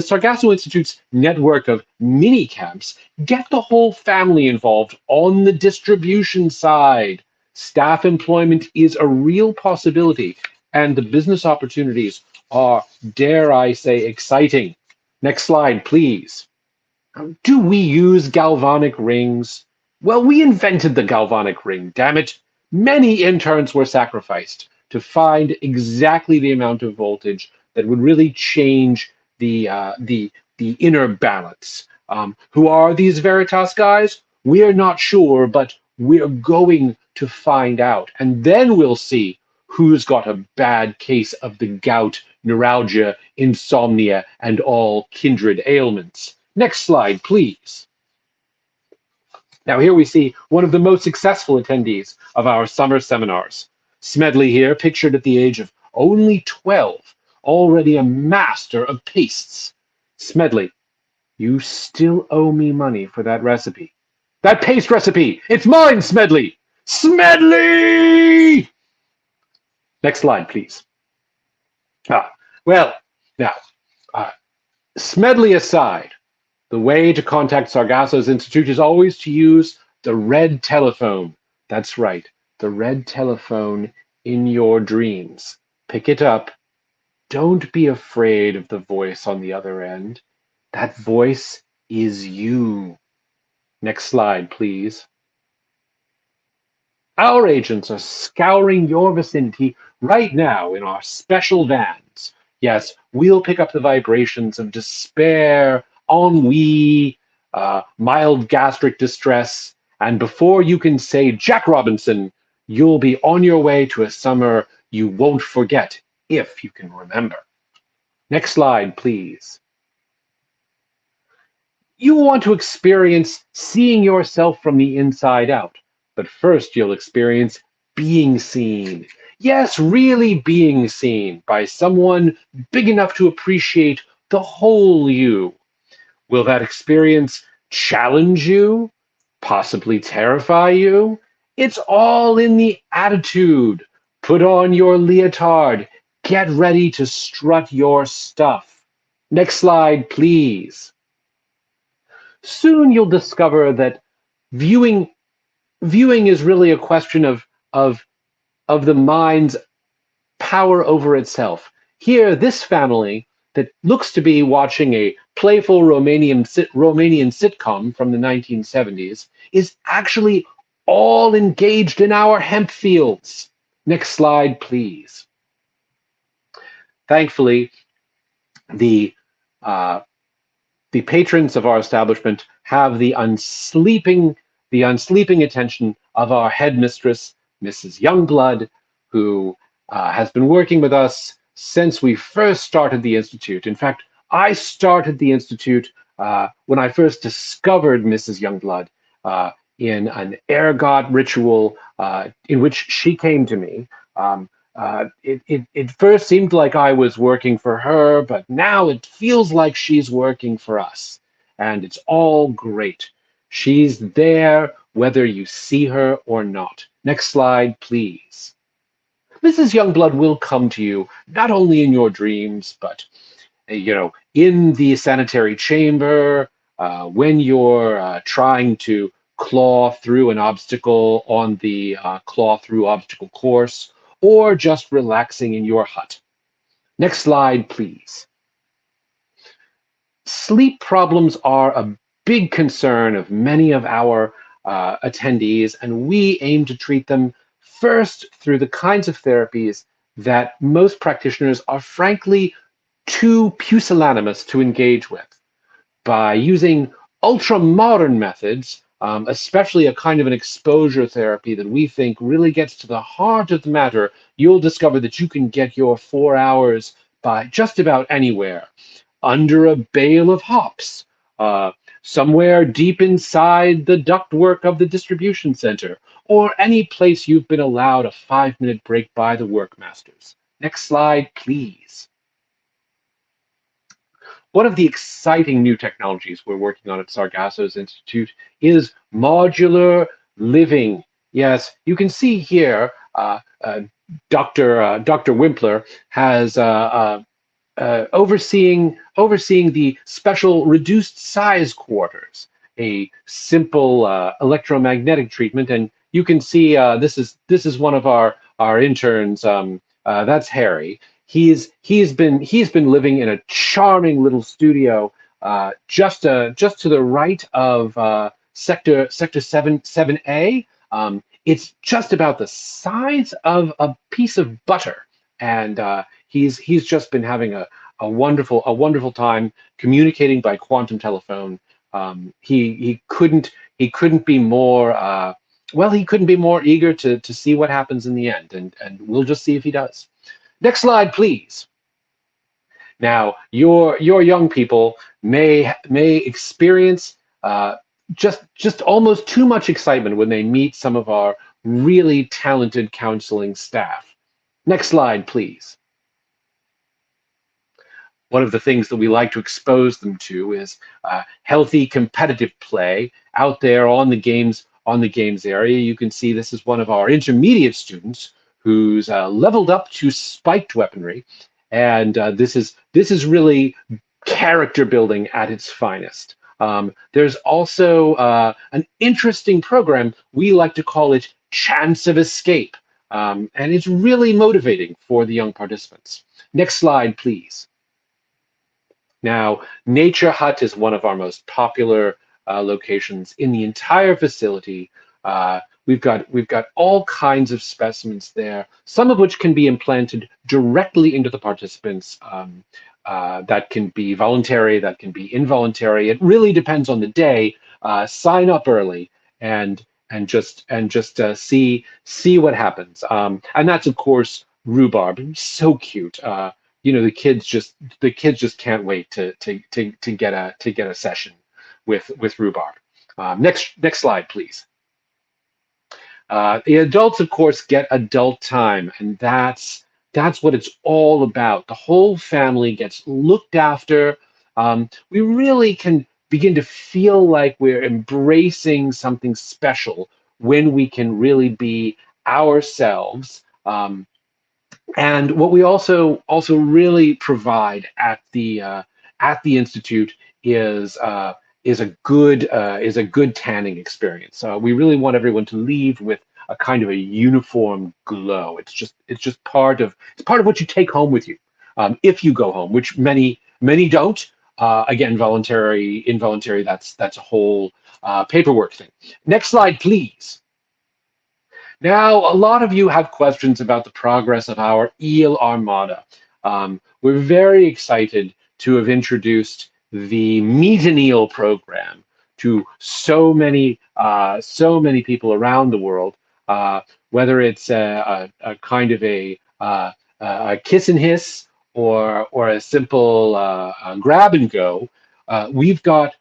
Sargasso Institute's network of mini camps, get the whole family involved on the distribution side. Staff employment is a real possibility, and the business opportunities are, dare I say, exciting. Next slide, please. Do we use galvanic rings? Well, we invented the galvanic ring, damn it. Many interns were sacrificed to find exactly the amount of voltage that would really change the inner balance. Who are these Veritas guys? We're not sure, but we're going to find out. And then we'll see who's got a bad case of the gout, neuralgia, insomnia, and all kindred ailments. Next slide, please. Now here we see one of the most successful attendees of our summer seminars. Smedley here, pictured at the age of only 12, already a master of pastes. Smedley, you still owe me money for that recipe. That paste recipe, it's mine, Smedley! Smedley! Next slide, please. Well, now, Smedley aside, the way to contact Sargasso's Institute is always to use the red telephone. That's right, the red telephone in your dreams. Pick it up. Don't be afraid of the voice on the other end. That voice is you. Next slide, please. Our agents are scouring your vicinity right now in our special vans. Yes, we'll pick up the vibrations of despair, ennui, mild gastric distress, and before you can say Jack Robinson, you'll be on your way to a summer you won't forget, if you can remember. Next slide, please. You want to experience seeing yourself from the inside out, but first you'll experience being seen. Yes, really being seen by someone big enough to appreciate the whole you. Will that experience challenge you? Possibly terrify you? It's all in the attitude. Put on your leotard. Get ready to strut your stuff. Next slide, please. Soon you'll discover that viewing is really a question of the mind's power over itself. Here, this family that looks to be watching a playful Romanian sitcom from the 1970s is actually all engaged in our hemp fields. Next slide, please. Thankfully, the patrons of our establishment have the unsleeping attention of our headmistress, Mrs. Youngblood, who has been working with us since we first started the Institute. In fact, I started the Institute when I first discovered Mrs. Youngblood in an ergot ritual in which she came to me. It first seemed like I was working for her, but now it feels like she's working for us. And it's all great. She's there whether you see her or not. Next slide, please. Mrs. Youngblood will come to you, not only in your dreams, but in the sanitary chamber, when you're trying to claw through an obstacle on the claw through obstacle course, or just relaxing in your hut. Next slide, please. Sleep problems are a big concern of many of our attendees, and we aim to treat them first through the kinds of therapies that most practitioners are frankly too pusillanimous to engage with. By using ultra-modern methods, especially a kind of an exposure therapy that we think really gets to the heart of the matter, you'll discover that you can get your 4 hours by just about anywhere. Under a bale of hops, somewhere deep inside the ductwork of the distribution center, or any place you've been allowed a 5-minute break by the workmasters. Next slide, please. One of the exciting new technologies we're working on at Sargasso's Institute is modular living. Yes, you can see here, Dr. Wimpler has overseeing the special reduced size quarters, a simple electromagnetic treatment. And you can see this is one of our interns. That's Harry. He's been living in a charming little studio just to the right of sector 7A. It's just about the size of a piece of butter, and he's just been having a wonderful time communicating by quantum telephone. He couldn't be more he couldn't be more eager to see what happens in the end, and we'll just see if he does. Next slide, please. Now, your young people may experience just almost too much excitement when they meet some of our really talented counseling staff. Next slide, please. One of the things that we like to expose them to is healthy competitive play out there on the games area. You can see this is one of our intermediate students who's leveled up to spiked weaponry, and this is really character building at its finest. There's also an interesting program, we like to call it Chance of Escape, and it's really motivating for the young participants. Next slide, please. Now, Nature Hut is one of our most popular locations in the entire facility. We've got all kinds of specimens there, some of which can be implanted directly into the participants. That can be voluntary, that can be involuntary. It really depends on the day. Sign up early and just see what happens. And that's of course rhubarb. So cute. The kids just can't wait to get a session with rhubarb. Next slide, please. The adults, of course, get adult time, and that's what it's all about. The whole family gets looked after. We really can begin to feel like we're embracing something special when we can really be ourselves. And what we also really provide at the institute is a good tanning experience. We really want everyone to leave with a kind of a uniform glow. It's just part of what you take home with you if you go home, which many don't. Again, voluntary, involuntary. That's a whole paperwork thing. Next slide, please. Now, a lot of you have questions about the progress of our eel armada. We're very excited to have introduced the Meet an Eel program to so many people around the world. Whether it's a kind of a kiss and hiss or a simple grab and go, we've got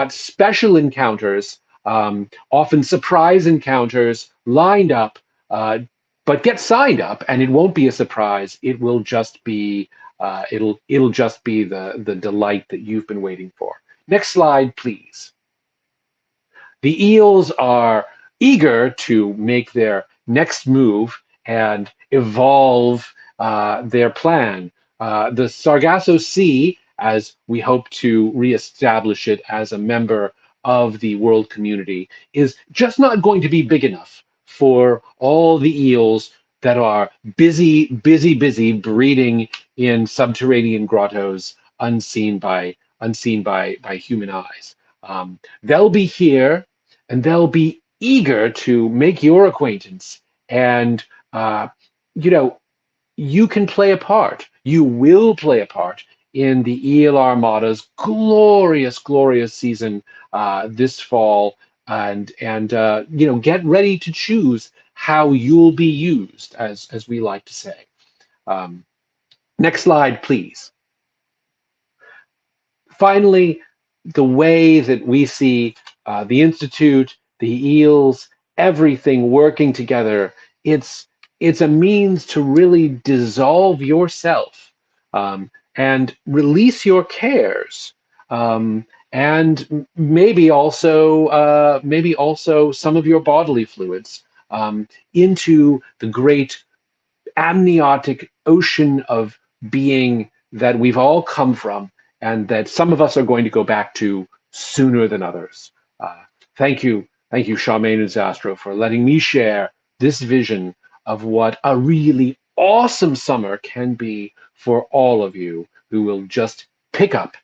special encounters. Often surprise encounters lined up, but get signed up, and it won't be a surprise. It will just be it'll just be the delight that you've been waiting for. Next slide, please. The eels are eager to make their next move and evolve their plan. The Sargasso Sea, as we hope to reestablish it as a member of the world community, is just not going to be big enough for all the eels that are busy breeding in subterranean grottos unseen by human eyes. They'll be here, and they'll be eager to make your acquaintance. And you can play a part. You will play a part in the Eel Armada's glorious season this fall, and get ready to choose how you'll be used, as we like to say. Next slide, please. Finally, the way that we see the Institute, the eels, everything working together, it's a means to really dissolve yourself and release your cares, and maybe also some of your bodily fluids into the great amniotic ocean of being that we've all come from and that some of us are going to go back to sooner than others. Thank you, Charmaine and Zastro, for letting me share this vision of what a really awesome summer can be for all of you who will just pick up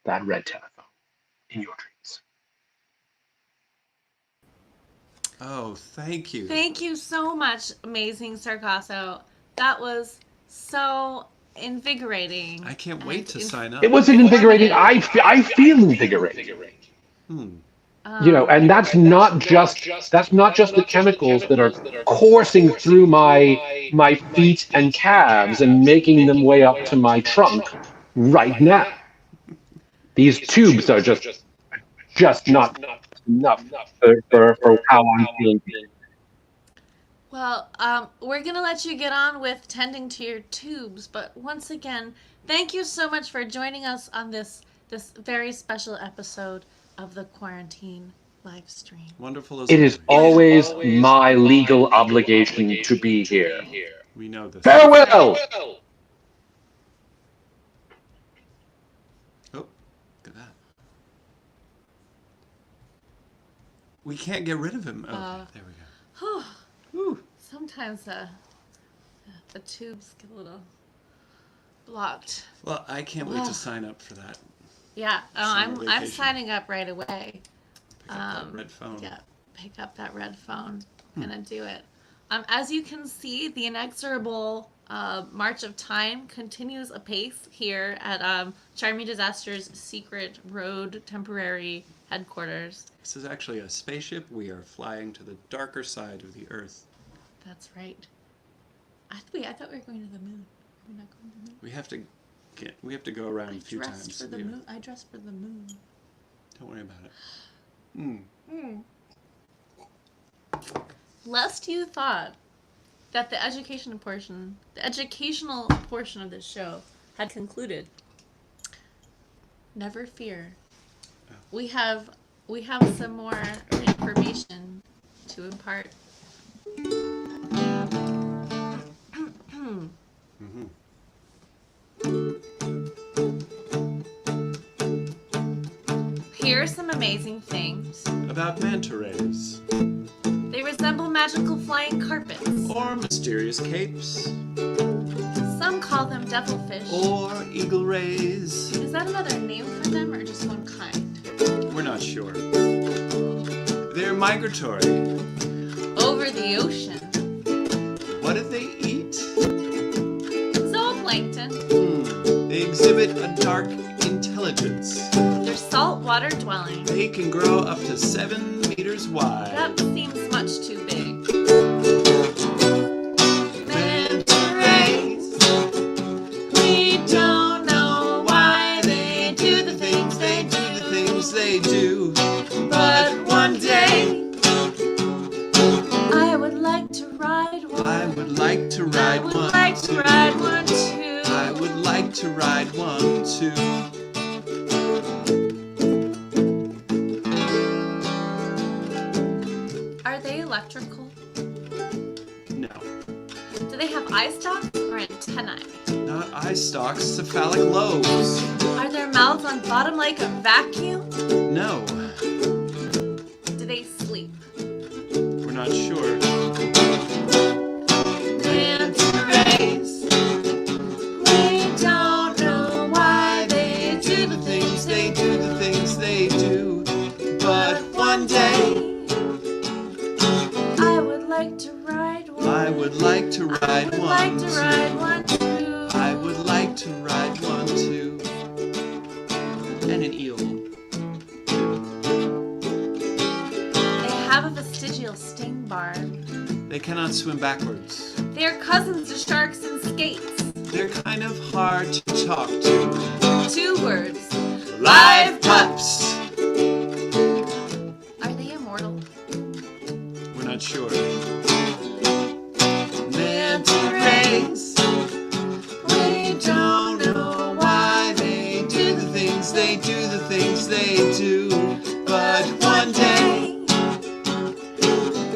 that red telephone in your dreams. Oh, thank you. Thank you so much, amazing Sargasso. That was so invigorating. I can't wait to sign up. It wasn't invigorating. I feel invigorated. And that's not just the chemicals that are coursing through my feet and calves and making them way up to my trunk right now. These tubes are just not enough for how I'm feeling. Well, we're going to let you get on with tending to your tubes, but once again, thank you so much for joining us on this very special episode of the Quarantine live stream. Wonderful as It is always my legal obligation to be here. We know this. Farewell! Oh, look at that. We can't get rid of him. Okay, there we go. Whew. Sometimes the tubes get a little blocked. Well, I can't wait to sign up for that. Yeah, Summer I'm vacation. signing up right away. Pick up that red phone. Yeah, pick up that red phone. Gonna do it. As you can see, the inexorable march of time continues apace here at Charming Disaster's secret road temporary headquarters. This is actually a spaceship. We are flying to the darker side of the Earth. That's right. I thought we were going to the moon. We're not going to the moon. We have to go around a few I times. dressed for the moon. I dressed for the moon. Don't worry about it. Lest you thought that the educational portion of this show had concluded, never fear. We have some more information to impart. Here are some amazing things About manta rays. They resemble magical flying carpets. Or mysterious capes. Some call them devilfish. Or eagle rays. Is that another name for them or just one kind? We're not sure. They're migratory. Over the ocean. What do they eat? Zooplankton. They exhibit a dark intelligence. They're saltwater dwelling. They can grow up to 7 meters wide. That seems much too big. Manta rays. We don't know why they do the things they do, the things they do. But one day I would like to ride one. I would like to ride one. I would like to ride one too. I would like to ride one too. Are they electrical? No, Do they have eye stalks or antennae? not eye stalks, cephalic lobes. Are their mouths on bottom like a vacuum? No, Do they sleep? we're not sure. Manta rays. We don't know why they do the things They do the things they do. But one day I would like to ride one. I would like to I ride would one like to too. ride one too. I would like to ride one too. And an eel. They have a vestigial sting barb. They cannot swim backwards. They are cousins to sharks and skates. They're kind of hard to talk to. 2 words. Live pups! Are they immortal? We're not sure. Manta rays. We don't know why they do the things they do, the things they do. But one day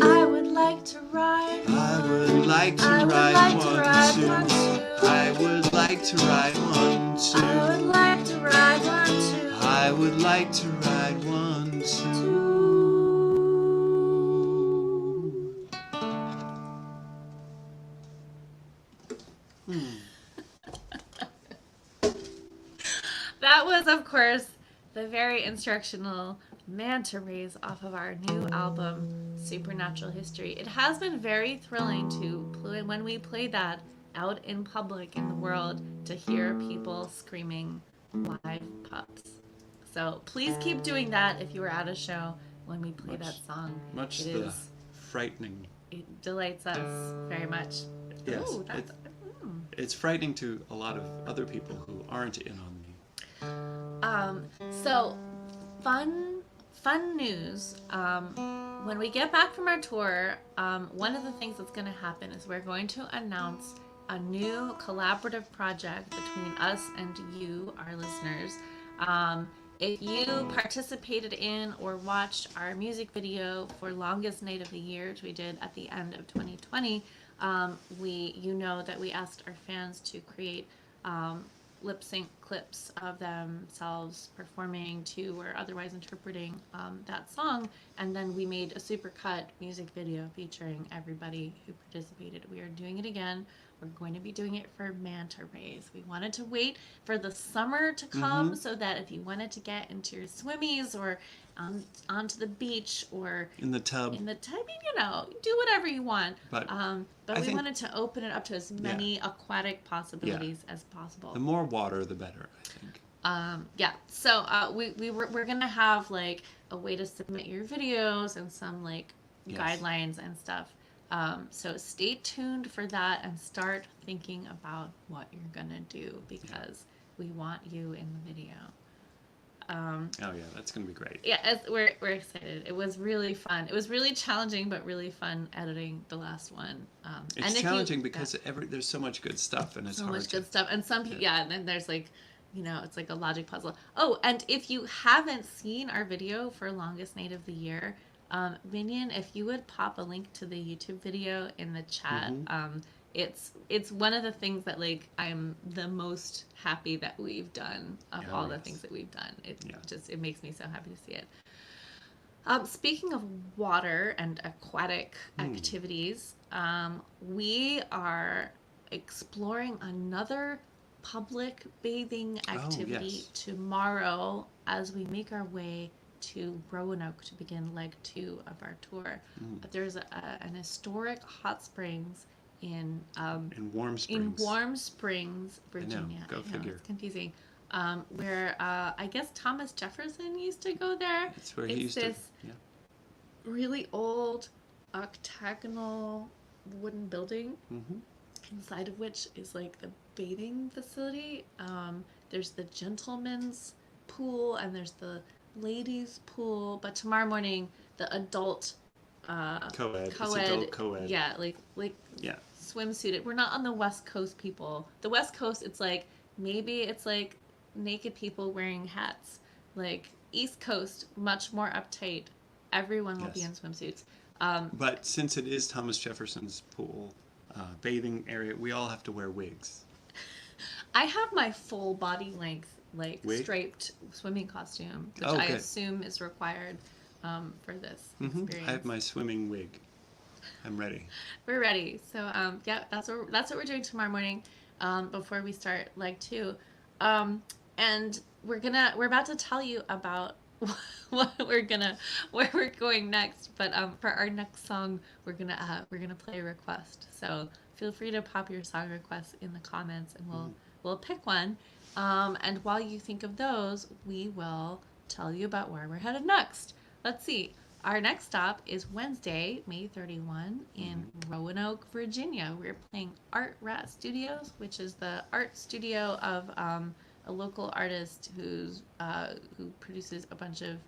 I would like to ride one. I would like to I would ride like to one ride too. one too. I would like to ride one would like to ride one too. That was, of course, the very instructional Manta Rays off of our new album, Supernatural History. It has been very thrilling to play when we play that out in public in the world to hear people screaming live pups. So please keep doing that if you are at a show when we play that song. Much the frightening. It delights us very much. Yes, Ooh, it's frightening to a lot of other people who aren't in on the. So fun news. When we get back from our tour, one of the things that's going to happen is we're going to announce a new collaborative project between us and you, our listeners. If you participated in or watched our music video for Longest Night of the Year, which we did at the end of 2020, you know that we asked our fans to create lip sync clips of themselves performing to or otherwise interpreting that song, and then we made a supercut music video featuring everybody who participated. We are doing it again. We're going to be doing it for Manta Rays. We wanted to wait for the summer to come so that if you wanted to get into your swimmies or onto the beach or in the tub, you know, do whatever you want. But we wanted to open it up to as many aquatic possibilities as possible. The more water, the better, I think. So we're gonna have like a way to submit your videos and some like guidelines and stuff. So stay tuned for that and start thinking about what you're gonna do because we want you in the video. That's gonna be great. Yeah, we're excited. It was really fun. It was really challenging, but really fun editing the last one. It's challenging because there's so much good stuff, and it's so hard much good stuff. And some people, and then there's like, you know, it's like a logic puzzle. Oh, and if you haven't seen our video for Longest Night of the Year, Minion, if you would pop a link to the YouTube video in the chat, it's one of the things that like I'm the most happy that we've done of all the things that we've done. It makes me so happy to see it. Speaking of water and aquatic activities, we are exploring another public bathing activity tomorrow as we make our way to Roanoke to begin leg 2 of our tour. There's an historic hot springs in Warm Springs, Virginia. Go figure. It's confusing. Where I guess Thomas Jefferson used to go there. That's where he used to. Yeah. Really old octagonal wooden building, inside of which is like the bathing facility. There's the gentleman's pool and there's the ladies' pool. But tomorrow morning, the adult co-ed. It's adult co-ed. Yeah, like swimsuited. We're not on the West Coast, people. The West Coast, it's like maybe it's like naked people wearing hats. Like East Coast, much more uptight. Everyone will be in swimsuits. But since it is Thomas Jefferson's pool bathing area, we all have to wear wigs. I have my full body length Wig? striped swimming costume, which I assume is required for this experience. I have my swimming wig. I'm ready. We're ready. So that's what we're doing tomorrow morning before we start leg 2. And we're about to tell you about where we're going next. But for our next song, we're gonna play a request. So feel free to pop your song requests in the comments, and we'll pick one. And while you think of those, we will tell you about where we're headed next. Let's see. Our next stop is Wednesday, May 31 in Roanoke, Virginia. We're playing Art Rat Studios, which is the art studio of a local artist who produces a bunch of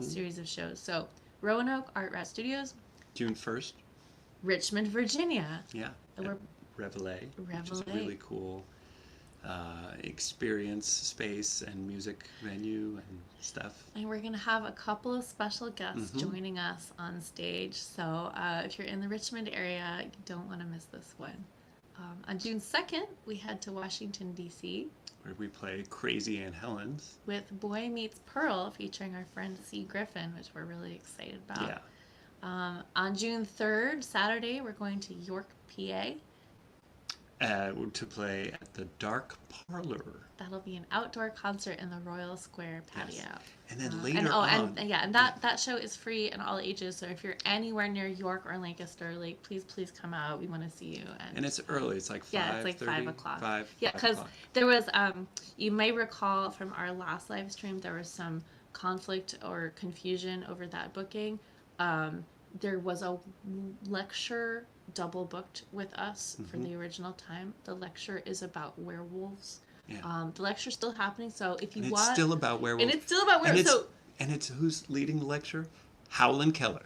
series of shows. So Roanoke Art Rat Studios. June 1st. Richmond, Virginia. Yeah. We're Reveille, which is a really cool experience space and music venue and stuff. And we're going to have a couple of special guests joining us on stage. So if you're in the Richmond area, you don't want to miss this one. On June 2nd, we head to Washington, D.C. where we play Crazy Aunt Helen's. with Boy Meets Pearl, featuring our friend C. Griffin, which we're really excited about. Yeah. On June 3rd, Saturday, we're going to York, PA. To play at the Dark Parlor. That'll be an outdoor concert in the Royal Square patio. Yes. And then later on. And that show is free and all ages. So if you're anywhere near York or Lancaster, like please come out. We want to see you. And it's early. It's like 5:30. Yeah, it's like 5 o'clock. 5. Yeah, because there was you may recall from our last live stream there was some conflict or confusion over that booking. There was a lecture double booked with us for the original time. The lecture is about werewolves. Yeah. The lecture's still happening, so if you and want... It's still about werewolves. And it's still about werewolves. And it's who's leading the lecture? Howlin' Keller.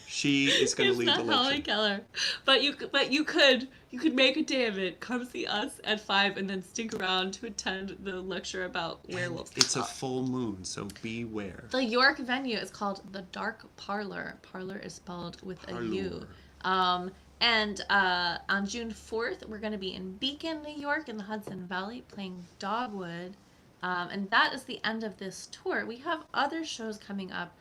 She is going to lead the lecture. It's not Howlin' Keller. But you could make a day of it. Come see us at 5 and then stick around to attend the lecture about werewolves. And it's a full moon, so beware. The York venue is called the Dark Parlor. Parlor is spelled with a U. And on June 4th, we're going to be in Beacon, New York, in the Hudson Valley, playing Dogwood. And that is the end of this tour. We have other shows coming up.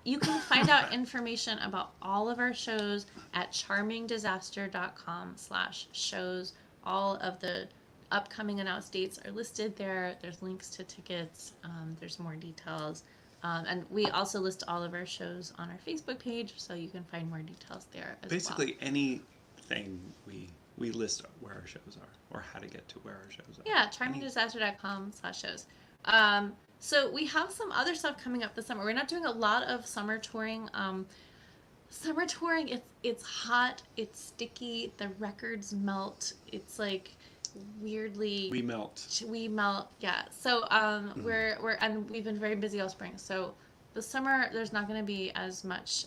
You can find out information about all of our shows at charmingdisaster.com/shows. All of the upcoming announced dates are listed there. There's links to tickets. There's more details. And we also list all of our shows on our Facebook page, so you can find more details there as Basically, anything we list where our shows are, or how to get to where our shows are. Yeah, charmingdisaster.com/shows. So we have some other stuff coming up this summer. We're not doing a lot of summer touring. Summer touring, it's hot, it's sticky, the records melt. It's like weirdly we melt, yeah. So we've been very busy all spring, so the summer there's not going to be as much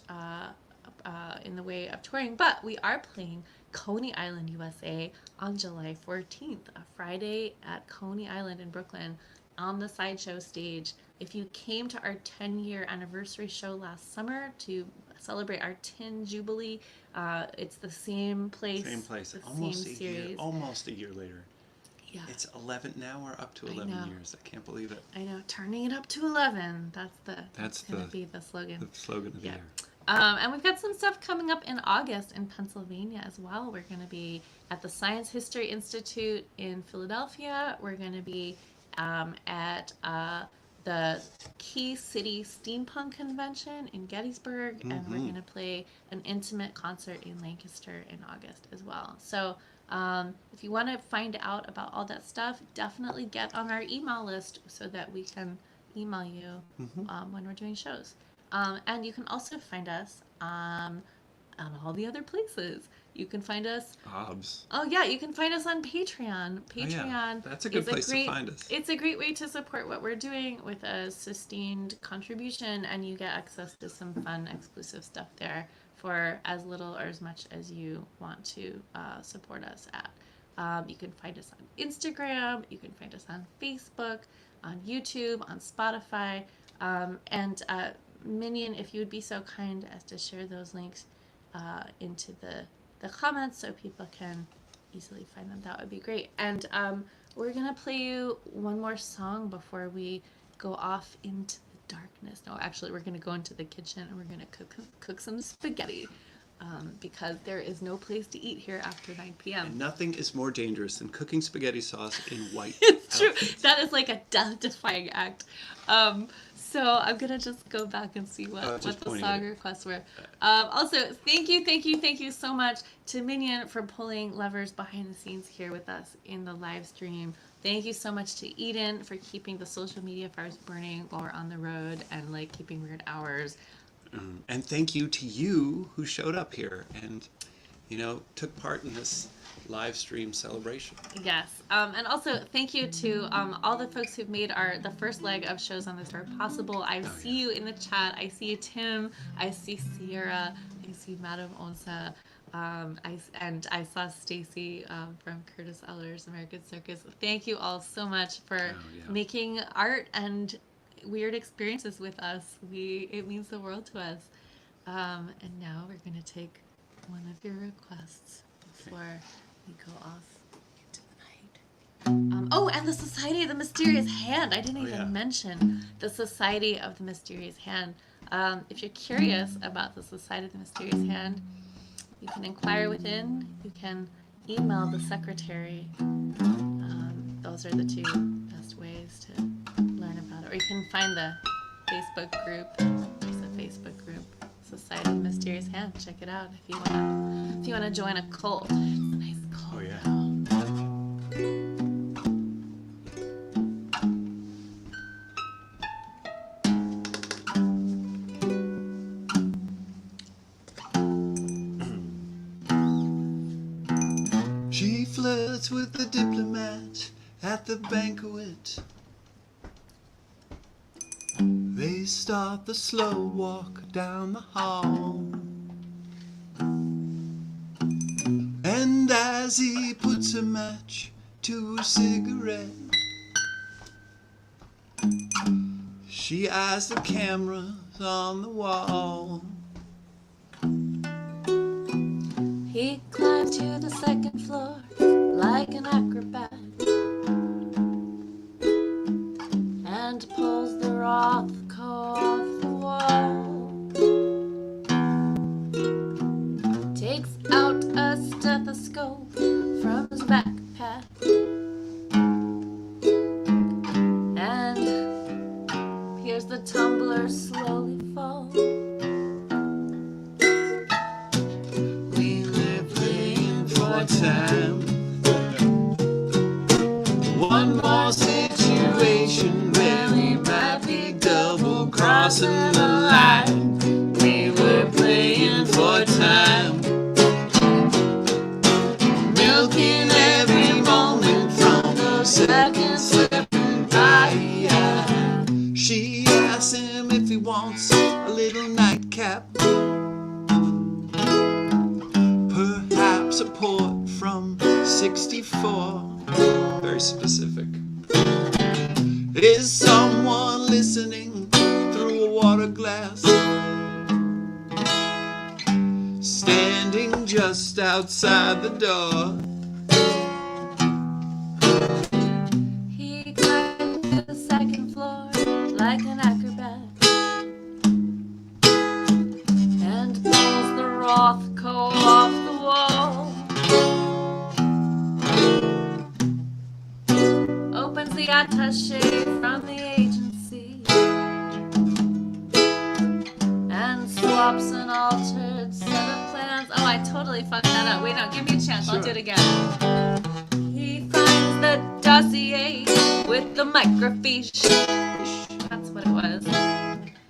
in the way of touring, but we are playing Coney Island, USA on July 14th, a Friday at Coney Island in Brooklyn on the Sideshow stage. If you came to our 10-year anniversary show last summer to celebrate our tin jubilee, it's the same place. Almost a year later. Yeah. It's 11 now. We're up to 11 years. I can't believe it. I know. Turning it up to 11. That's gonna be the slogan. The slogan of the year. And we've got some stuff coming up in August in Pennsylvania as well. We're going to be at the Science History Institute in Philadelphia. We're going to be at the Key City Steampunk Convention in Gettysburg, and we're going to play an intimate concert in Lancaster in August as well. So if you want to find out about all that stuff, definitely get on our email list so that we can email you when we're doing shows. And you can also find us on all the other places. You can find us... Oh, yeah, you can find us on Patreon. Patreon That's a good place to find us. It's a great way to support what we're doing with a sustained contribution, and you get access to some fun, exclusive stuff there for as little or as much as you want to support us at. You can find us on Instagram. You can find us on Facebook, on YouTube, on Spotify. And Minion, if you would be so kind as to share those links into the comments so people can easily find them, that would be great. And we're going to play you one more song before we go off into the darkness. No, actually, we're going to go into the kitchen and we're going to cook some spaghetti because there is no place to eat here after 9 p.m. And nothing is more dangerous than cooking spaghetti sauce in white. It's true. That is like a death-defying act. So I'm going to just go back and see what the song requests were. Also, thank you so much to Minion for pulling levers behind the scenes here with us in the live stream. Thank you so much to Eden for keeping the social media fires burning while we're on the road and like keeping weird hours. And thank you to you who showed up here and, took part in this live stream celebration. Yes. And also thank you to all the folks who've made the first leg of shows on this tour possible. I see you in the chat. I see you, Tim. I see Sierra. I see Madame Onsa. I saw Stacy from Curtis Eller's American Circus. Thank you all so much for making art and weird experiences with us. It means the world to us. And now we're going to take one of your requests before we go off into the night. Oh, and the Society of the Mysterious Hand. I didn't even mention the Society of the Mysterious Hand. If you're curious about the Society of the Mysterious Hand, you can inquire within. You can email the secretary. Those are the two best ways to learn about it. Or you can find the Facebook group. There's a Facebook group, Society of the Mysterious Hand. Check it out if you wanna join a cult. It's a nice cult. Oh yeah. She flirts with the diplomat at the banquet. They start the slow walk down the hall. And as he puts a match to a cigarette, she eyes the cameras on the wall. He climbed to the second floor like an acrobat and pulls the Rothko off the wall. Takes out a stethoscope from his backpack and hears the tumbler slowly fall. Time. One more situation where we might be double crossing the line. We were playing for time, milking every moment from the second slipping by. She asks him if he wants a little nightcap, perhaps a port from 64. Very specific. Is someone listening through a water glass? Standing just outside the door. He climbed to the second floor like an acrobat and pulls the Rothko off the wall. Opens the attaché from the agency and swaps an altered set of plans. Oh, I totally fucked that up. Wait, no, give me a chance. I'll do it again. He finds the dossier with the microfiche. That's what it was.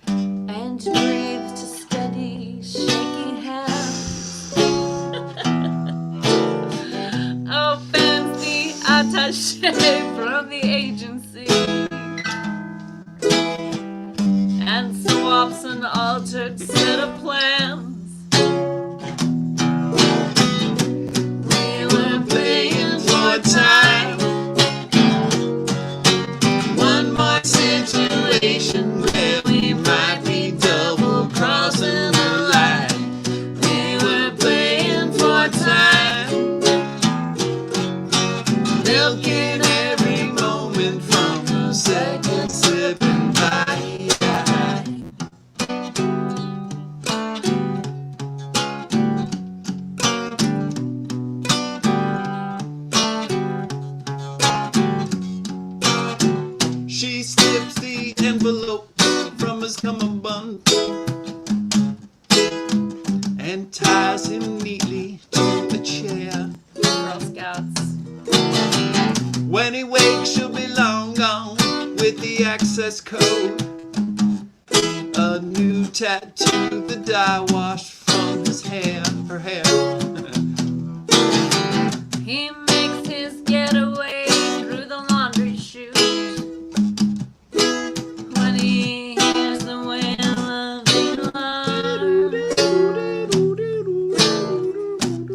And breathes to steady, shaking hands. Opens the attaché from the agency and swaps an altered set of plans. We were playing for time. One more situation where we might be double crossing the line. We were playing for time, milking every moment from the second slipping by. She snips the envelope from his cummerbund and ties him neatly to the chair. Girl Scouts. When he wakes, she'll be long gone with the access code. A new tattoo, the dye washed from his hair, her hair. He makes his getaway through the laundry chute when he hears the wail of the alarm.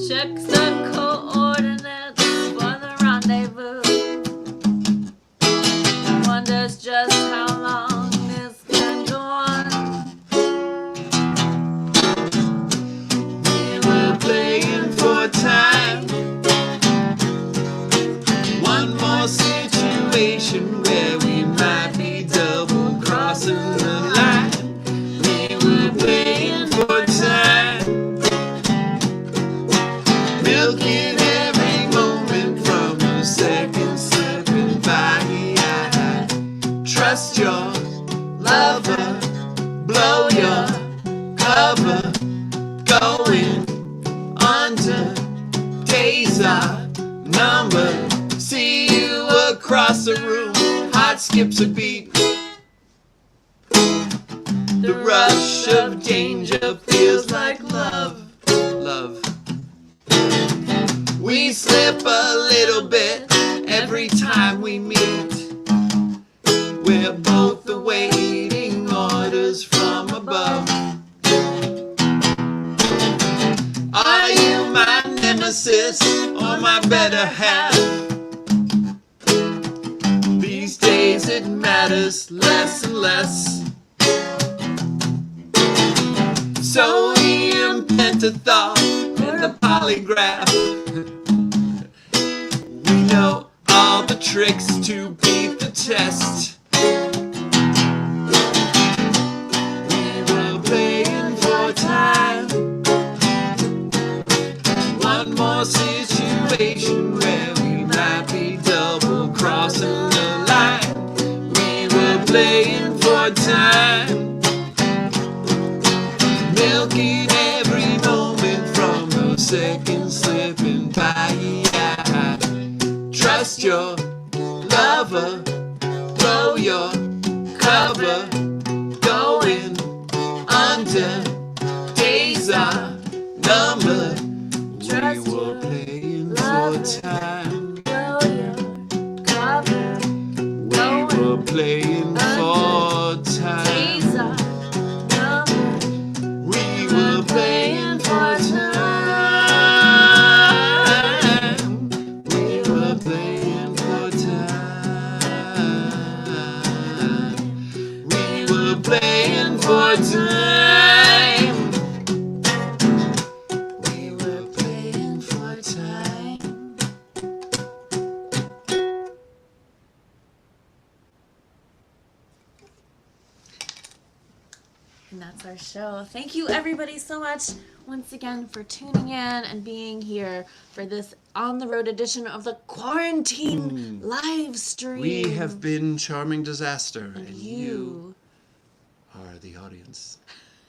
Checks the coordinates for the rendezvous. Wonders just how long this can go on. We were playing for time. across the room, heart skips a beat. The rush of danger feels like love, love. We slip a little bit every time we meet. We're both awaiting orders from above. Are you my nemesis or my better half? These days it matters less and less. Sodium pentothal in the polygraph. We know all the tricks to beat the test. We were playing for time. One more situation where we might be double crossing the line. We were playing for time. Milking every moment from a second slipping by. Trust your lover, throw your cover, going under. Days are numbered. We were playing for time. We were playing for time. We were playing for time. We were playing for time. We were playing for time. We were playing for time. And that's our show. Thank you everybody so much once again for tuning in and being here for this on the road edition of the quarantine live stream. We have been Charming Disaster, and you are the audience.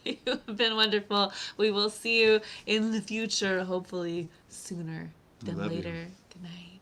You have been wonderful. We will see you in the future, hopefully sooner than Love you. later. Good night.